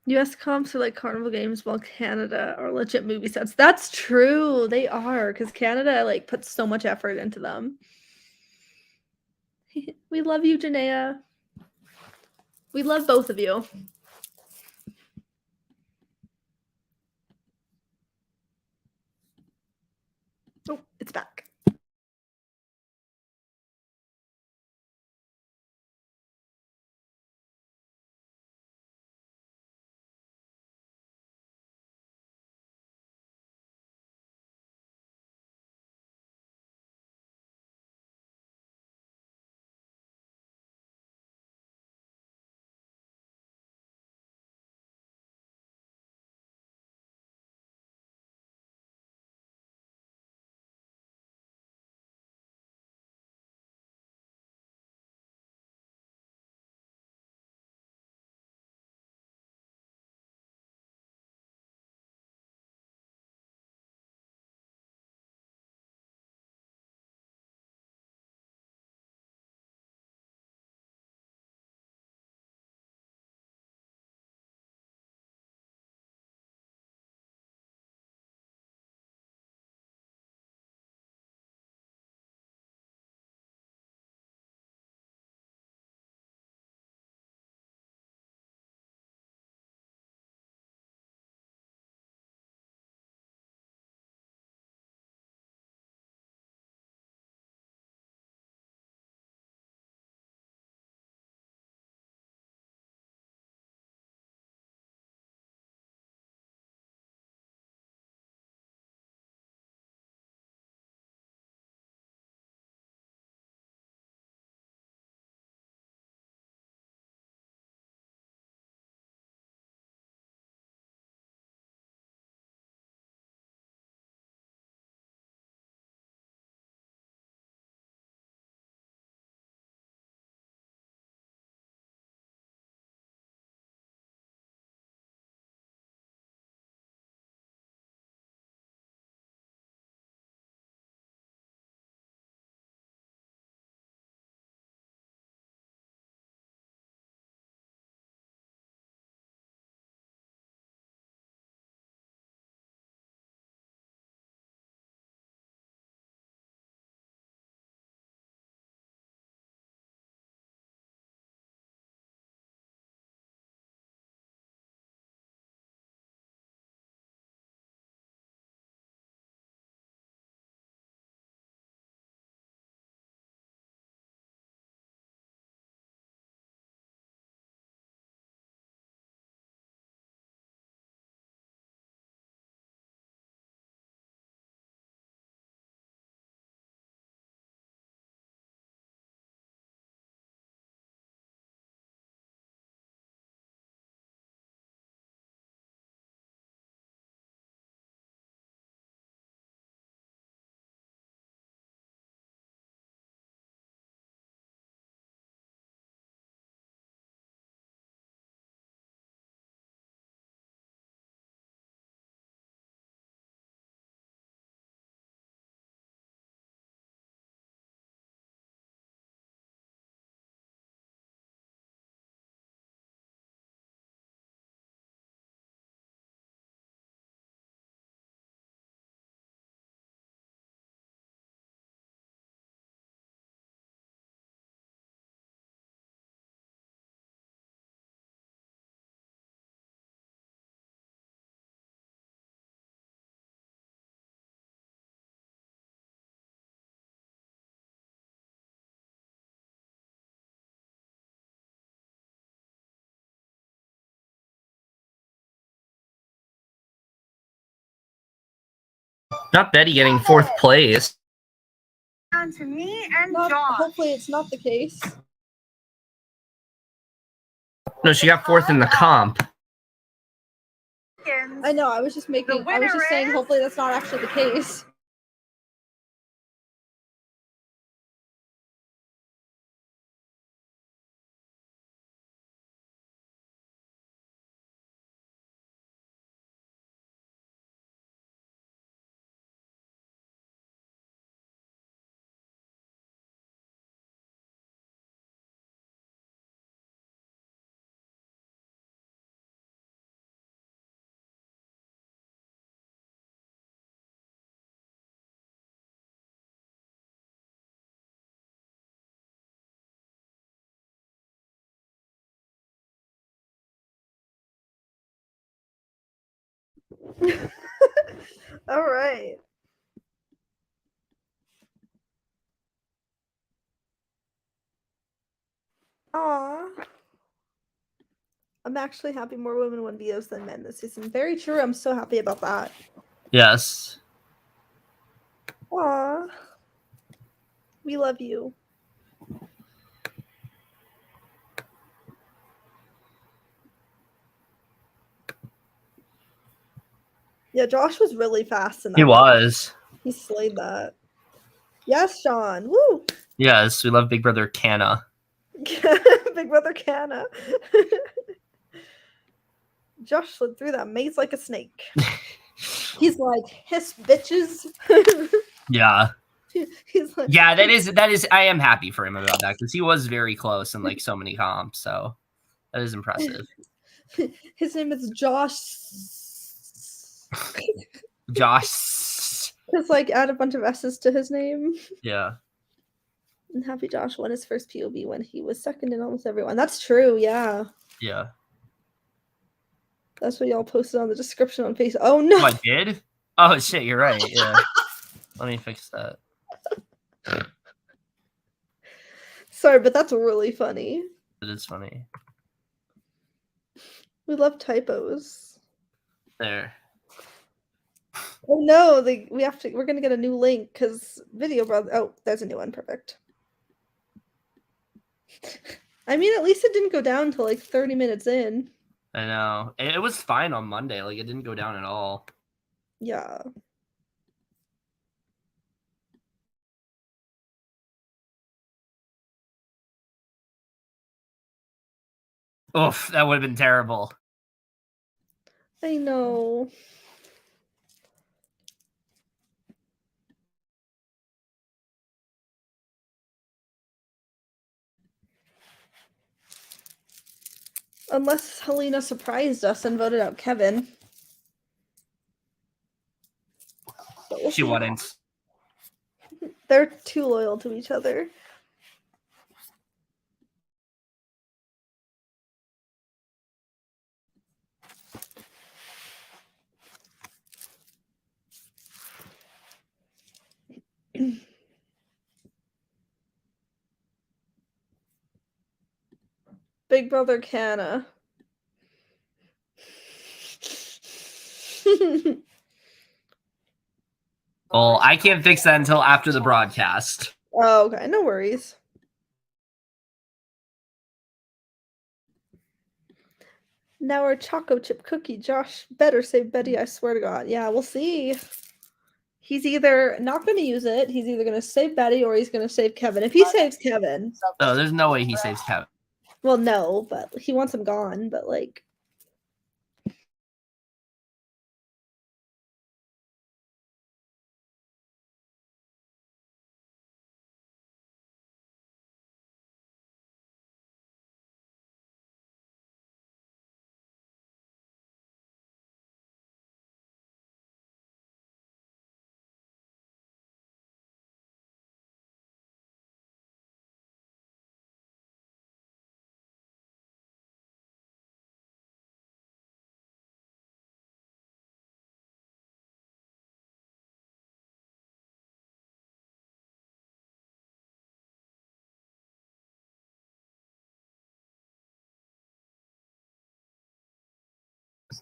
US comps are like carnival games, while Canada are legit movie sets. That's true. They are, because Canada like puts so much effort into them. We love you, Janaea. We love both of you. Oh, it's back. Not Betty getting 4th place. Down to me and Josh. Hopefully it's not the case. No, she got 4th in the comp. I know, I was just saying hopefully that's not actually the case. All right. Aw. I'm actually happy more women win VOs than men this season. Very true. I'm so happy about that. Yes. Aw. We love you. Yeah, Josh was really fast in that. He was. He slayed that. Yes, Sean. Woo! Yes, we love Big Brother Canaa. Big Brother Canaa. Josh slid through that maze like a snake. He's like, hiss bitches. Yeah. He's like, yeah, that is I am happy for him about that because he was very close in like so many comps, so that is impressive. His name is Josh. Josh. Just like add a bunch of S's to his name. Yeah. And Happy Josh won his first POV when he was second in almost everyone. That's true, yeah. Yeah. That's what y'all posted on the description on Facebook. Oh no! Oh, I did? Oh shit, you're right. Yeah. Let me fix that. Sorry, but that's really funny. It is funny. We love typos. There. Oh no, we're gonna get a new link because Video Brother. Oh, there's a new one. Perfect. I mean, at least it didn't go down to like 30 minutes in. I know. It was fine on Monday. Like, it didn't go down at all. Yeah. Oof, that would have been terrible. I know. Unless Helena surprised us and voted out Kevin. She wouldn't. They're too loyal to each other. Big Brother Canaa. Well, I can't fix that until after the broadcast. Oh, okay. No worries. Now our choco chip cookie. Josh better save Betty, I swear to God. Yeah, we'll see. He's either not going to use it, he's either going to save Betty, or he's going to save Kevin. If he saves Kevin... Oh, there's no way he saves Kevin. Well, no, but he wants him gone, but like...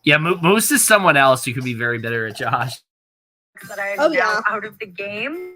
Yeah, Moose is someone else who could be very bitter at Josh. that I am yeah. out of the game.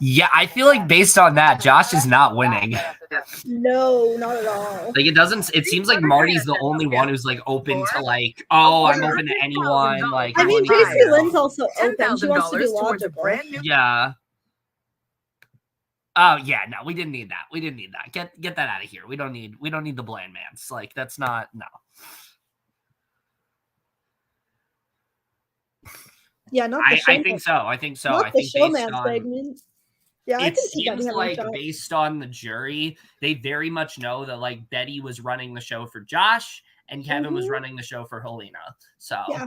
Yeah, I feel like based on that, Josh is not winning. No, not at all. Like it doesn't. It seems like Marty's the only one who's like open to like, oh, I'm open to anyone. Like, I mean, anyone, JC Lynn's also open. She wants to be $10,000 towards a logical. brand new. yeah. Oh yeah, no, we didn't need that. We didn't need that. Get that out of here. We don't need the bland mans. Like that's not no. Yeah, not the I think so. I think so. Not I the think showman based on segment. Yeah, I it can see that seems having a like shot. based on the jury, they very much know that like Betty was running the show for Josh and Kevin was running the show for Helena. So Yeah.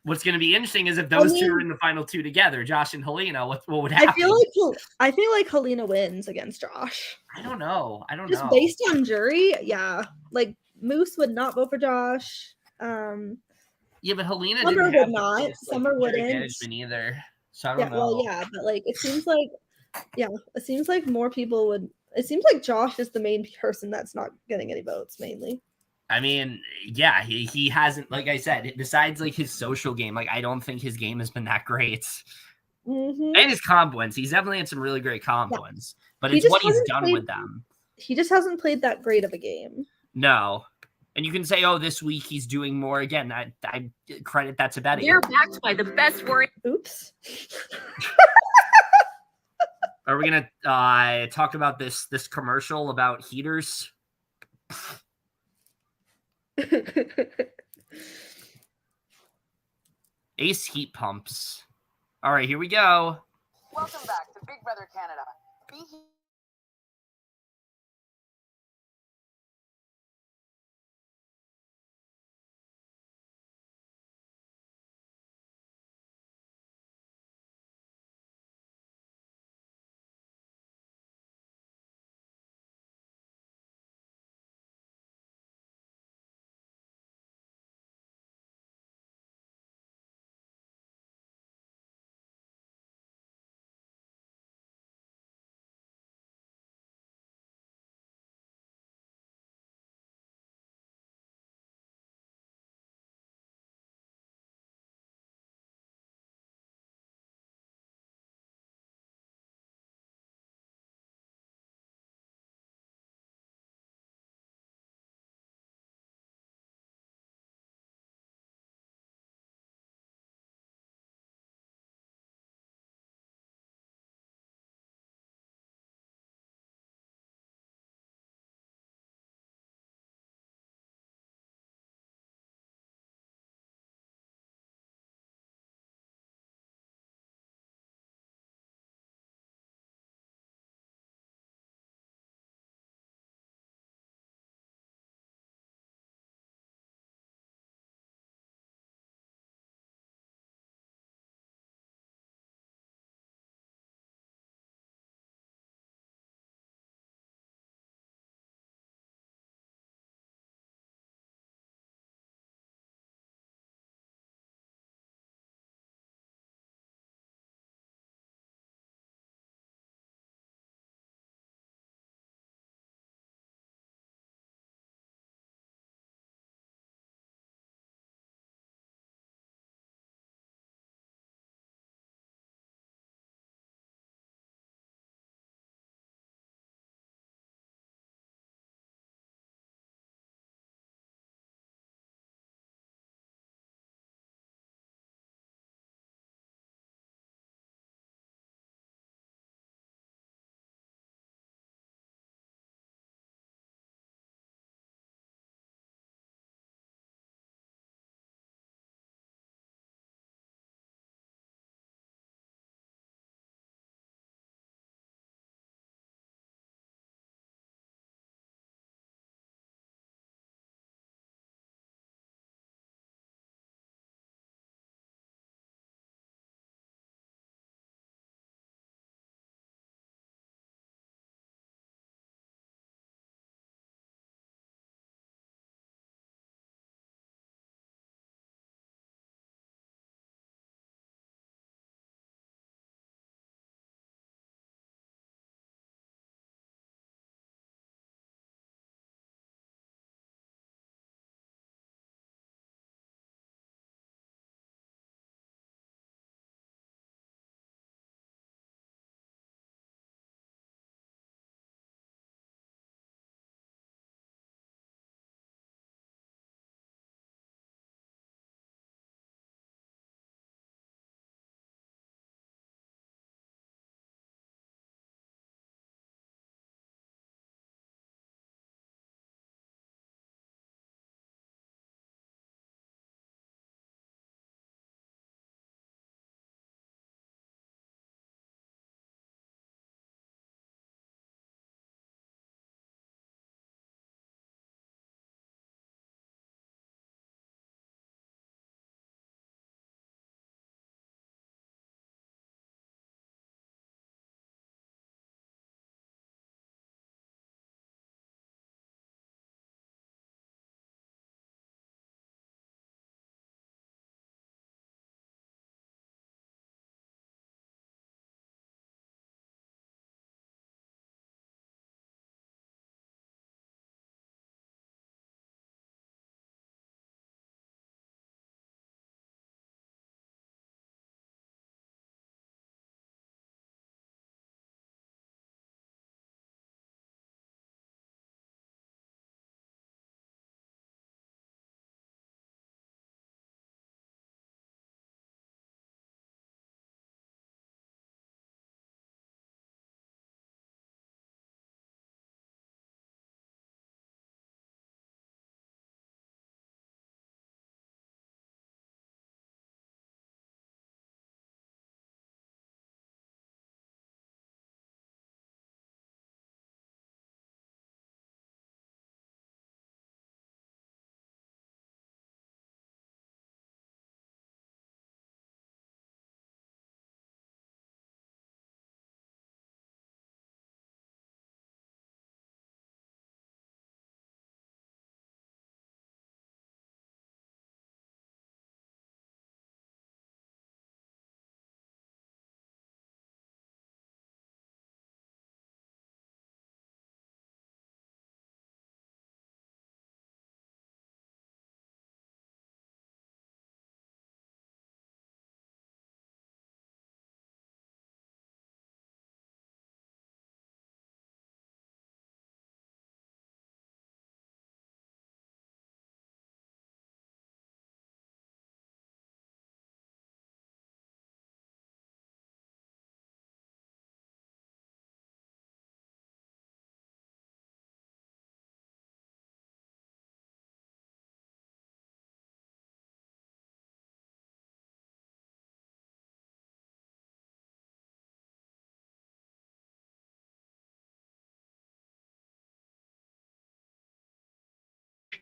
what's going to be interesting is if those two are in the final two together, Josh and Helena, what would happen? I feel like Helena wins against Josh. I don't know. Just based on jury, yeah. Like Moose would not vote for Josh. Yeah, but Helena Summer didn't have would not. greatest, like, Summer wouldn't. management either. So I don't Yeah, know. well, yeah, but like it seems like more people would. It seems like Josh is the main person that's not getting any votes mainly. I mean, yeah, he hasn't, like I said, besides like his social game, like I don't think his game has been that great. Mm-hmm. And his comp wins. He's definitely had some really great comp wins. But He it's just what he's hasn't done played- with them. He just hasn't played that great of a game. No. And you can say, oh, this week he's doing more. Again, I credit that to Betty. They're backed by the best word. Oops. Are we gonna talk about this commercial about heaters? Ace heat pumps. All right, here we go. Welcome back to Big Brother Canada. Be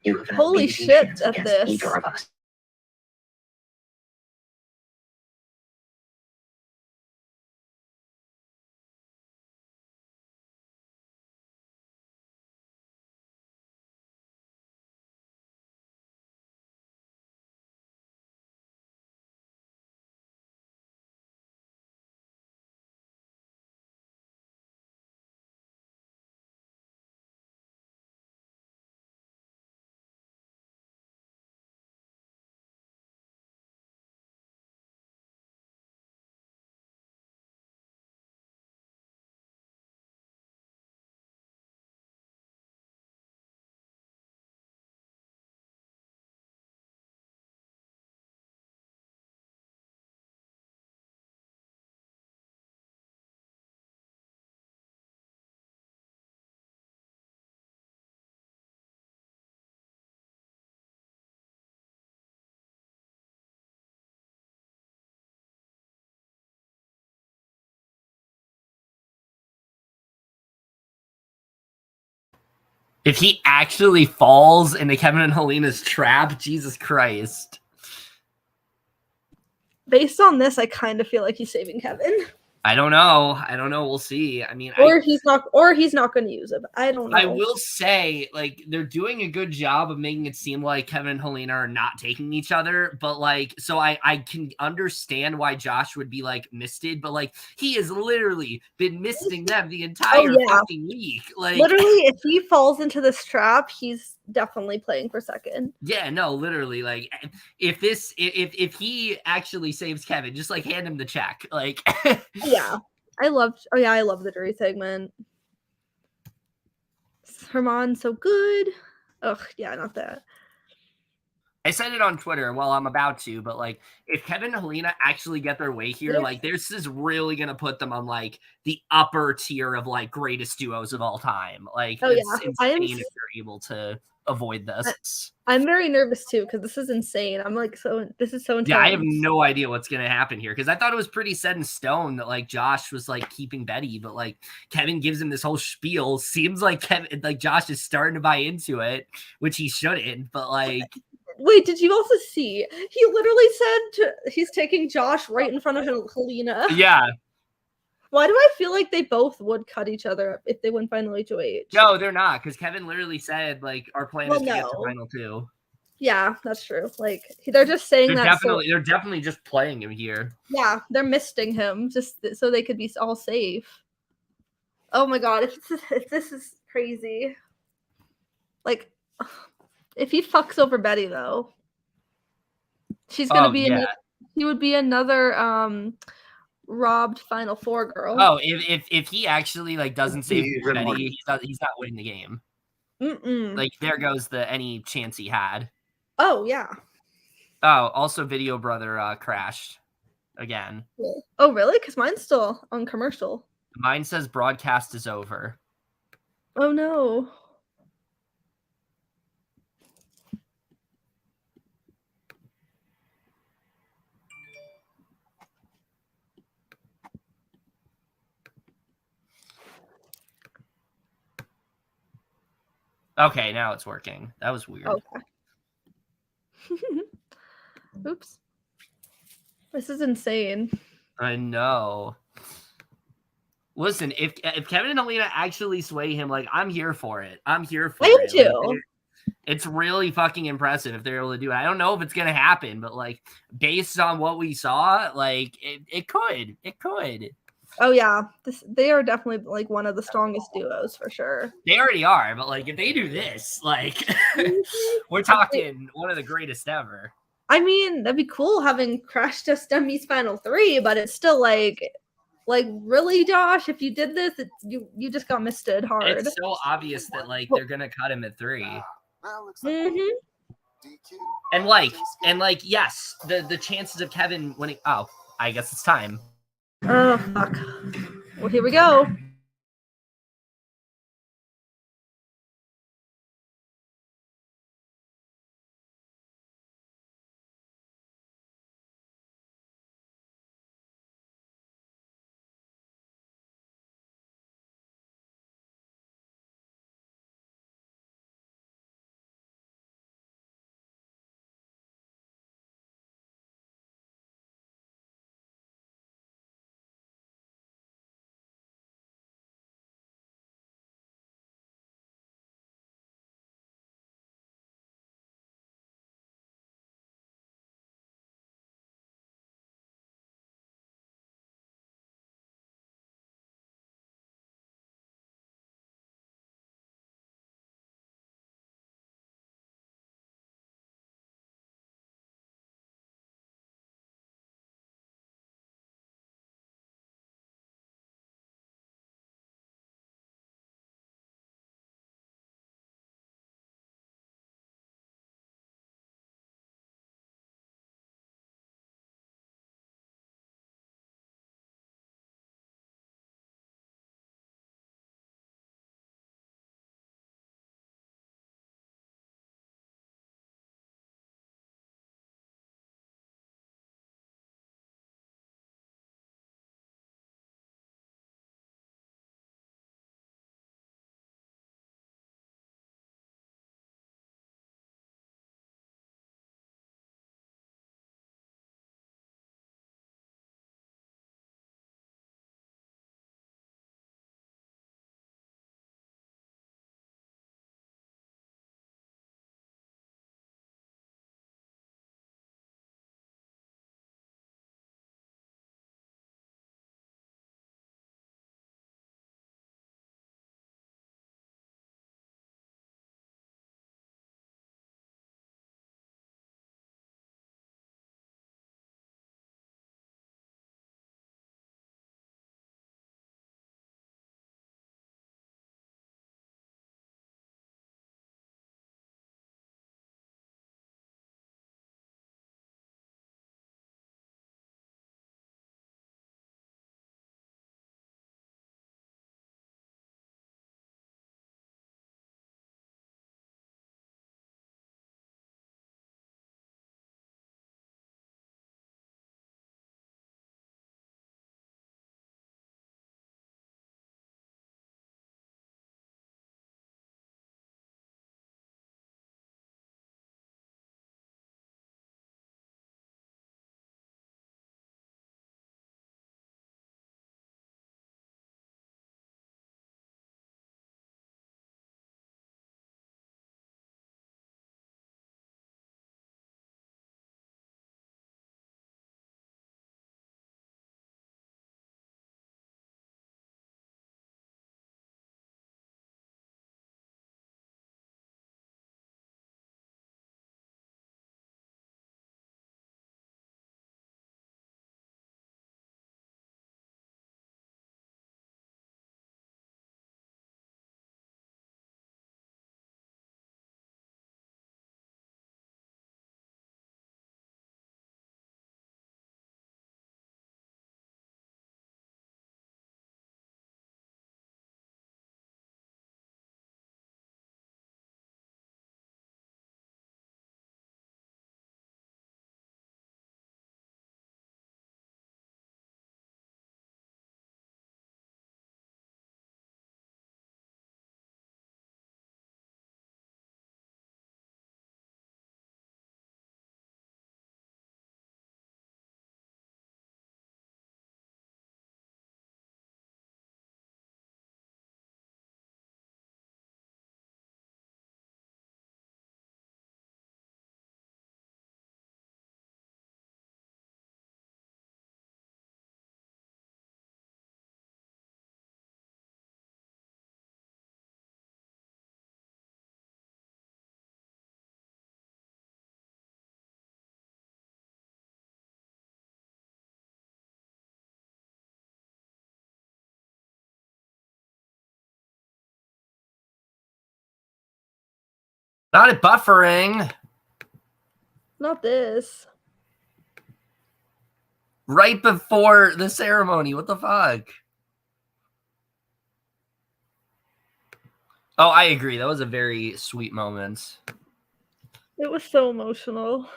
You have an Holy amazing shit chance at against this. either of us. If he actually falls into Kevin and Helena's trap, Jesus Christ. Based on this, I kind of feel like he's saving Kevin. I don't know. We'll see. I mean, he's not going to use it. I don't know. I will say, like, they're doing a good job of making it seem like Kevin and Helena are not taking each other, but like, so I can understand why Josh would be like misted, but like, he has literally been misting them the entire fucking week. Like, literally, if he falls into this trap, he's definitely playing for second. Yeah, no, literally, like, if he actually saves Kevin, just like hand him the check, like. Yeah, I love the jury segment. Herman so good. Ugh, yeah, not that. I said it on Twitter. Well, I'm about to, but like, if Kevin and Helena actually get their way here, like, this is really gonna put them on like the upper tier of like greatest duos of all time. Like, it's insane if they're able to avoid this. I'm very nervous too because this is insane. I'm like, this is so intense. Yeah, I have no idea what's gonna happen here because I thought it was pretty set in stone that like Josh was like keeping Betty, but like Kevin gives him this whole spiel. Seems like Josh is starting to buy into it, which he shouldn't. But like, wait, did you also see? He literally said he's taking Josh right in front of Helena. Yeah. Why do I feel like they both would cut each other up if they win Final HOH? No, they're not, because Kevin literally said, like, our plan is to get to Final 2. Yeah, that's true. Like, they're just saying they're definitely just playing him here. Yeah, they're misting him just so they could be all safe. Oh my god, if this is crazy. Like, if he fucks over Betty, though, she's gonna be he would be another robbed Final Four girl. Oh, if he actually like doesn't save Betty, he's not winning the game. Like, there goes any chance he had. Oh yeah. Oh, also Video Brother crashed again. Oh really? Because mine's still on commercial. Mine says broadcast is over. Oh no. Okay, now it's working. That was weird. Okay. Oops. This is insane. I know. Listen, if Kevin and Helena actually sway him, like, I'm here for it. I'm here for it. Too. Like, it's really fucking impressive if they're able to do it. I don't know if it's gonna happen, but like, based on what we saw, like, it could. It could. Oh yeah, they are definitely like one of the strongest duos for sure. They already are, but like if they do this, like we're talking one of the greatest ever. I mean, that'd be cool having Crash Test Dummies Final 3, but it's still like really, Josh, if you did this, you just got misted hard. It's so obvious that like they're gonna cut him at 3. And like yes, the chances of Kevin winning. Oh, I guess it's time. Oh fuck. Well, here we go. Not it buffering. Not this. Right before the ceremony. What the fuck? Oh, I agree. That was a very sweet moment. It was so emotional.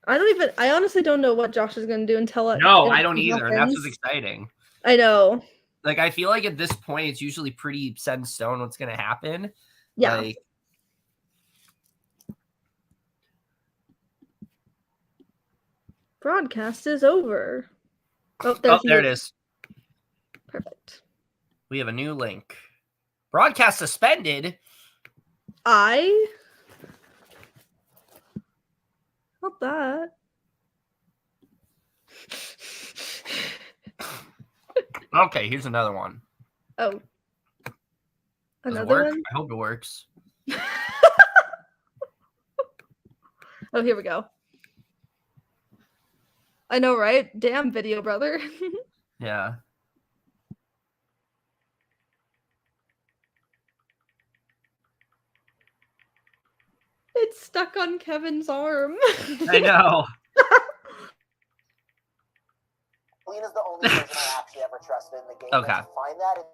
I honestly don't know what Josh is going to do until it. No, I don't either. And that's what's exciting. I know. Like, I feel like at this point, it's usually pretty set in stone what's going to happen. Yeah. Like, broadcast is over. Oh, there it is. Perfect. We have a new link. Broadcast suspended. Not that. Okay, here's another one. Oh. Does it Another work? one? I hope it works. Oh, here we go. I know, right? Damn, video brother. Yeah. It's stuck on Kevin's arm. I know. Lena's the only person I actually ever trusted in the game. Okay. And to find that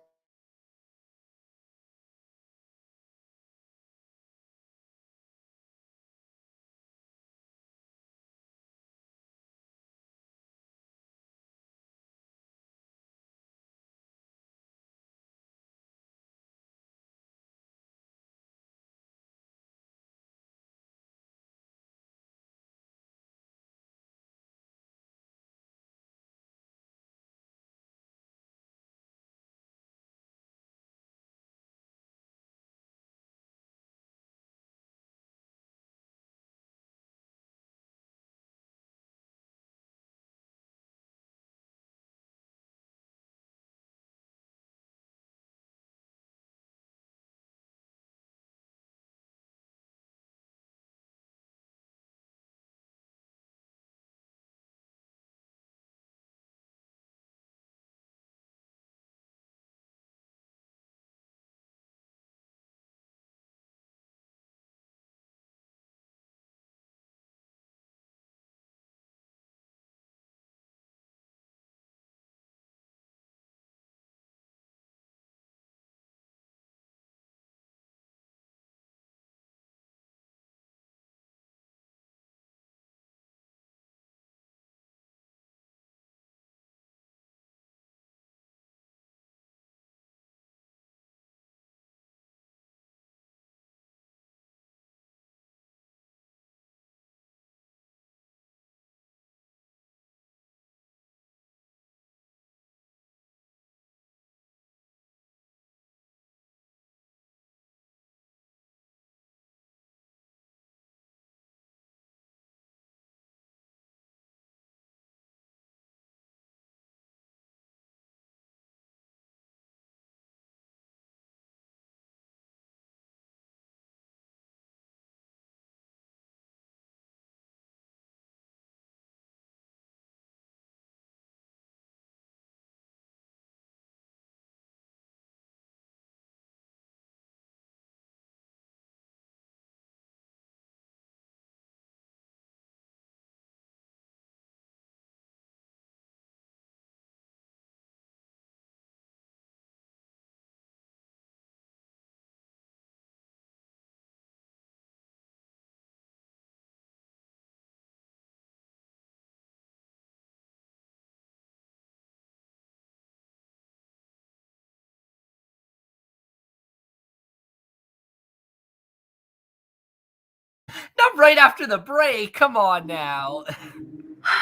Not right after the break. Come on now.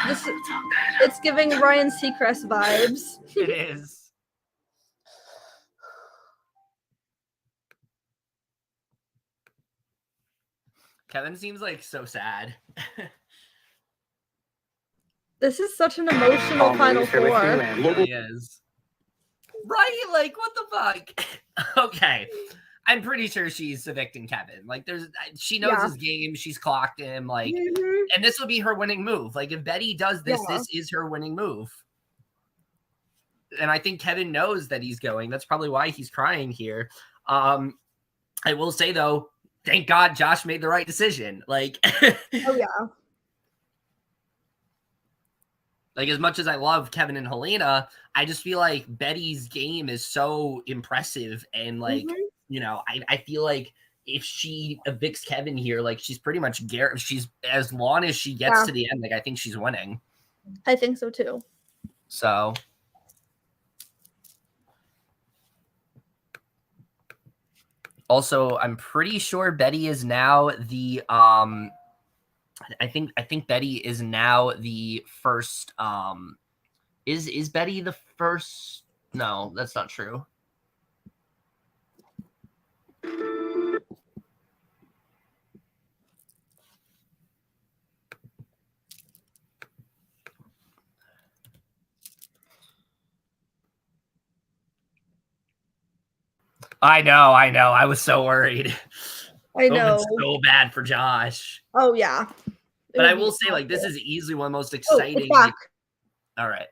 It's giving Ryan Seacrest vibes. It is. Kevin seems like so sad. This is such an emotional Final Four. It really is. Right? Like, what the fuck? Okay. I'm pretty sure she's evicting Kevin. Like, she knows his game. She's clocked him. Like, and this will be her winning move. Like, if Betty does this, this is her winning move. And I think Kevin knows that he's going. That's probably why he's crying here. I will say though, thank God Josh made the right decision. Like, oh yeah. Like, as much as I love Kevin and Helena, I just feel like Betty's game is so impressive. And, like, you know, I feel like if she evicts Kevin here, like, she's pretty much she's as long as she gets to the end, like, I think she's winning. I think so too. So. Also, I'm pretty sure Betty is now the I think Betty is now the first is Betty the first? No, that's not true. I know. I was so worried. I know. So bad for Josh. Oh yeah. But I will say, like, this is easily one of the most exciting. All right.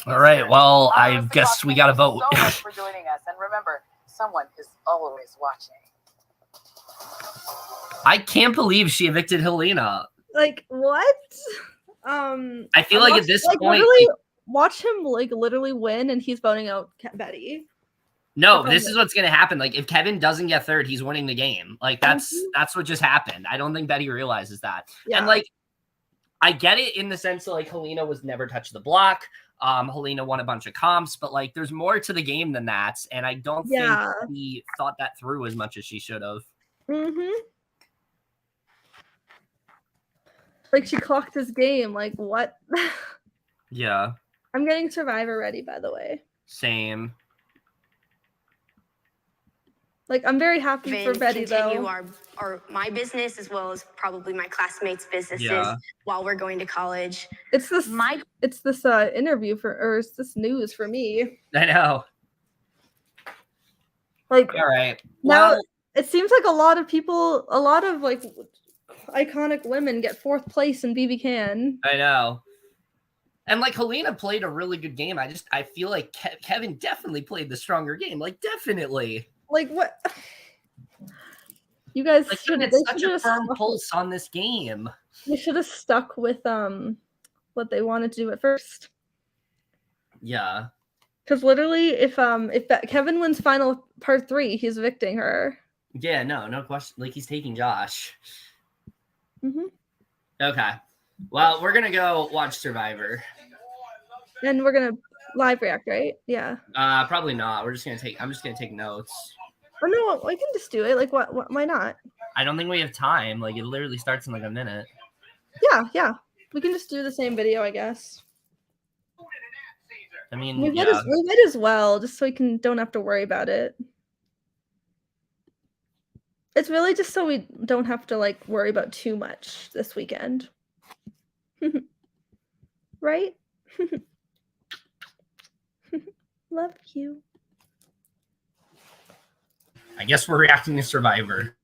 All right. Well, I guess we got to vote. So much for joining us, and remember, someone is always watching. I can't believe she evicted Helena. Like what? I feel like at this point, literally, watch him like literally win, and he's voting out Betty. No, this is what's gonna happen. Like, if Kevin doesn't get third, he's winning the game. Like, that's what just happened. I don't think Betty realizes that. Yeah. And like, I get it in the sense that like Helena was never touched the block. Helena won a bunch of comps, but like, there's more to the game than that. And I don't think he thought that through as much as she should have. Like, she clocked his game. Like, what? Yeah. I'm getting Survivor ready, by the way. Same. Like, I'm very happy for Betty, though. Our my business as well as probably my classmates' businesses while we're going to college. It's this interview or it's this news for me. I know. Like, all right. Now it seems like a lot of like iconic women get 4th place in BB Can. I know. And like, Helena played a really good game. I feel like Kevin definitely played the stronger game. Like, definitely. Like, what? You guys should have such a firm pulse on this game. You should have stuck with what they wanted to do at first. Yeah. Because literally, if Kevin wins final part 3, he's evicting her. Yeah, no question. Like, he's taking Josh. Okay. Well, we're gonna go watch Survivor. And we're gonna live react, right? Yeah. Probably not. I'm just gonna take notes. Oh no, I can just do it. Like, what? Why not? I don't think we have time. Like, it literally starts in like a minute. Yeah. We can just do the same video, I guess. I mean, we might as well, just so we don't have to worry about it. It's really just so we don't have to like worry about too much this weekend. Right? Love you. I guess we're reacting to Survivor.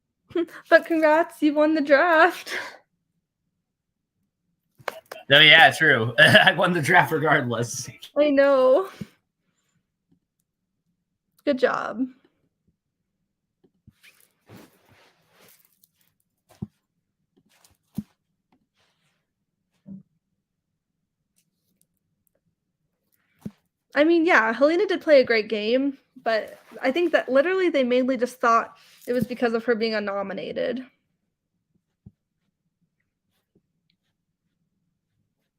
But congrats, you won the draft. Oh yeah, true. I won the draft regardless. I know. Good job. I mean, yeah, Helena did play a great game, but I think that literally they mainly just thought it was because of her being unnominated.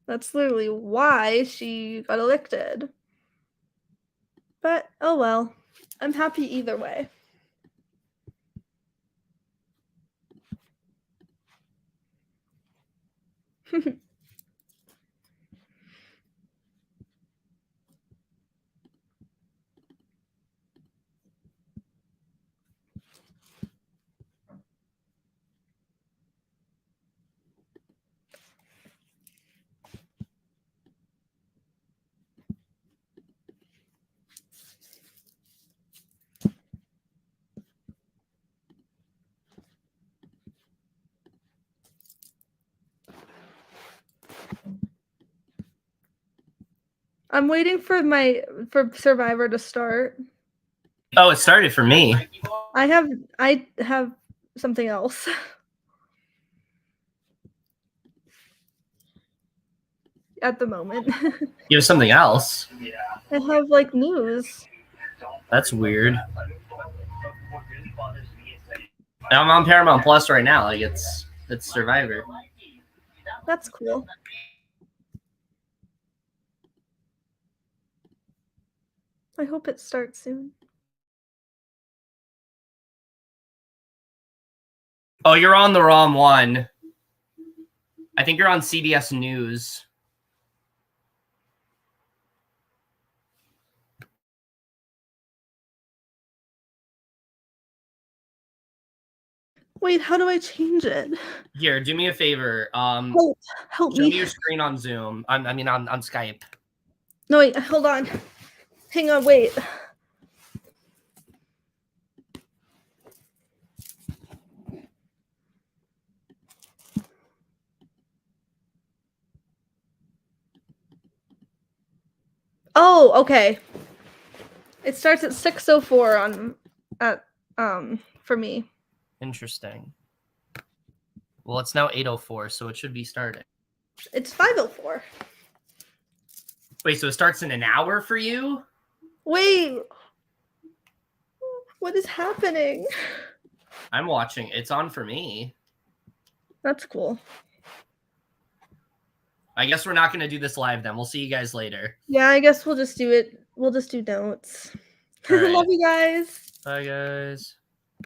That's literally why she got elected. But, oh well. I'm happy either way. I'm waiting for Survivor to start. Oh, it started for me. I have something else. At the moment. You have something else? I have like news. That's weird. I'm on Paramount Plus right now. Like, it's Survivor. That's cool. I hope it starts soon. Oh, you're on the wrong one. I think you're on CBS News. Wait, how do I change it? Here, do me a favor. Help show me. me your screen on Zoom. On Skype. No, wait, hold on. Hang on, wait. Oh, okay. It starts at 6:04 for me. Interesting. Well, it's now 8:04, so it should be starting. It's 5:04. Wait, so it starts in an hour for you? Wait. What is happening? I'm watching. It's on for me. That's cool. I guess we're not going to do this live then. We'll see you guys later. Yeah, I guess we'll just do it. We'll just do notes. All right. Love you guys. Bye, guys.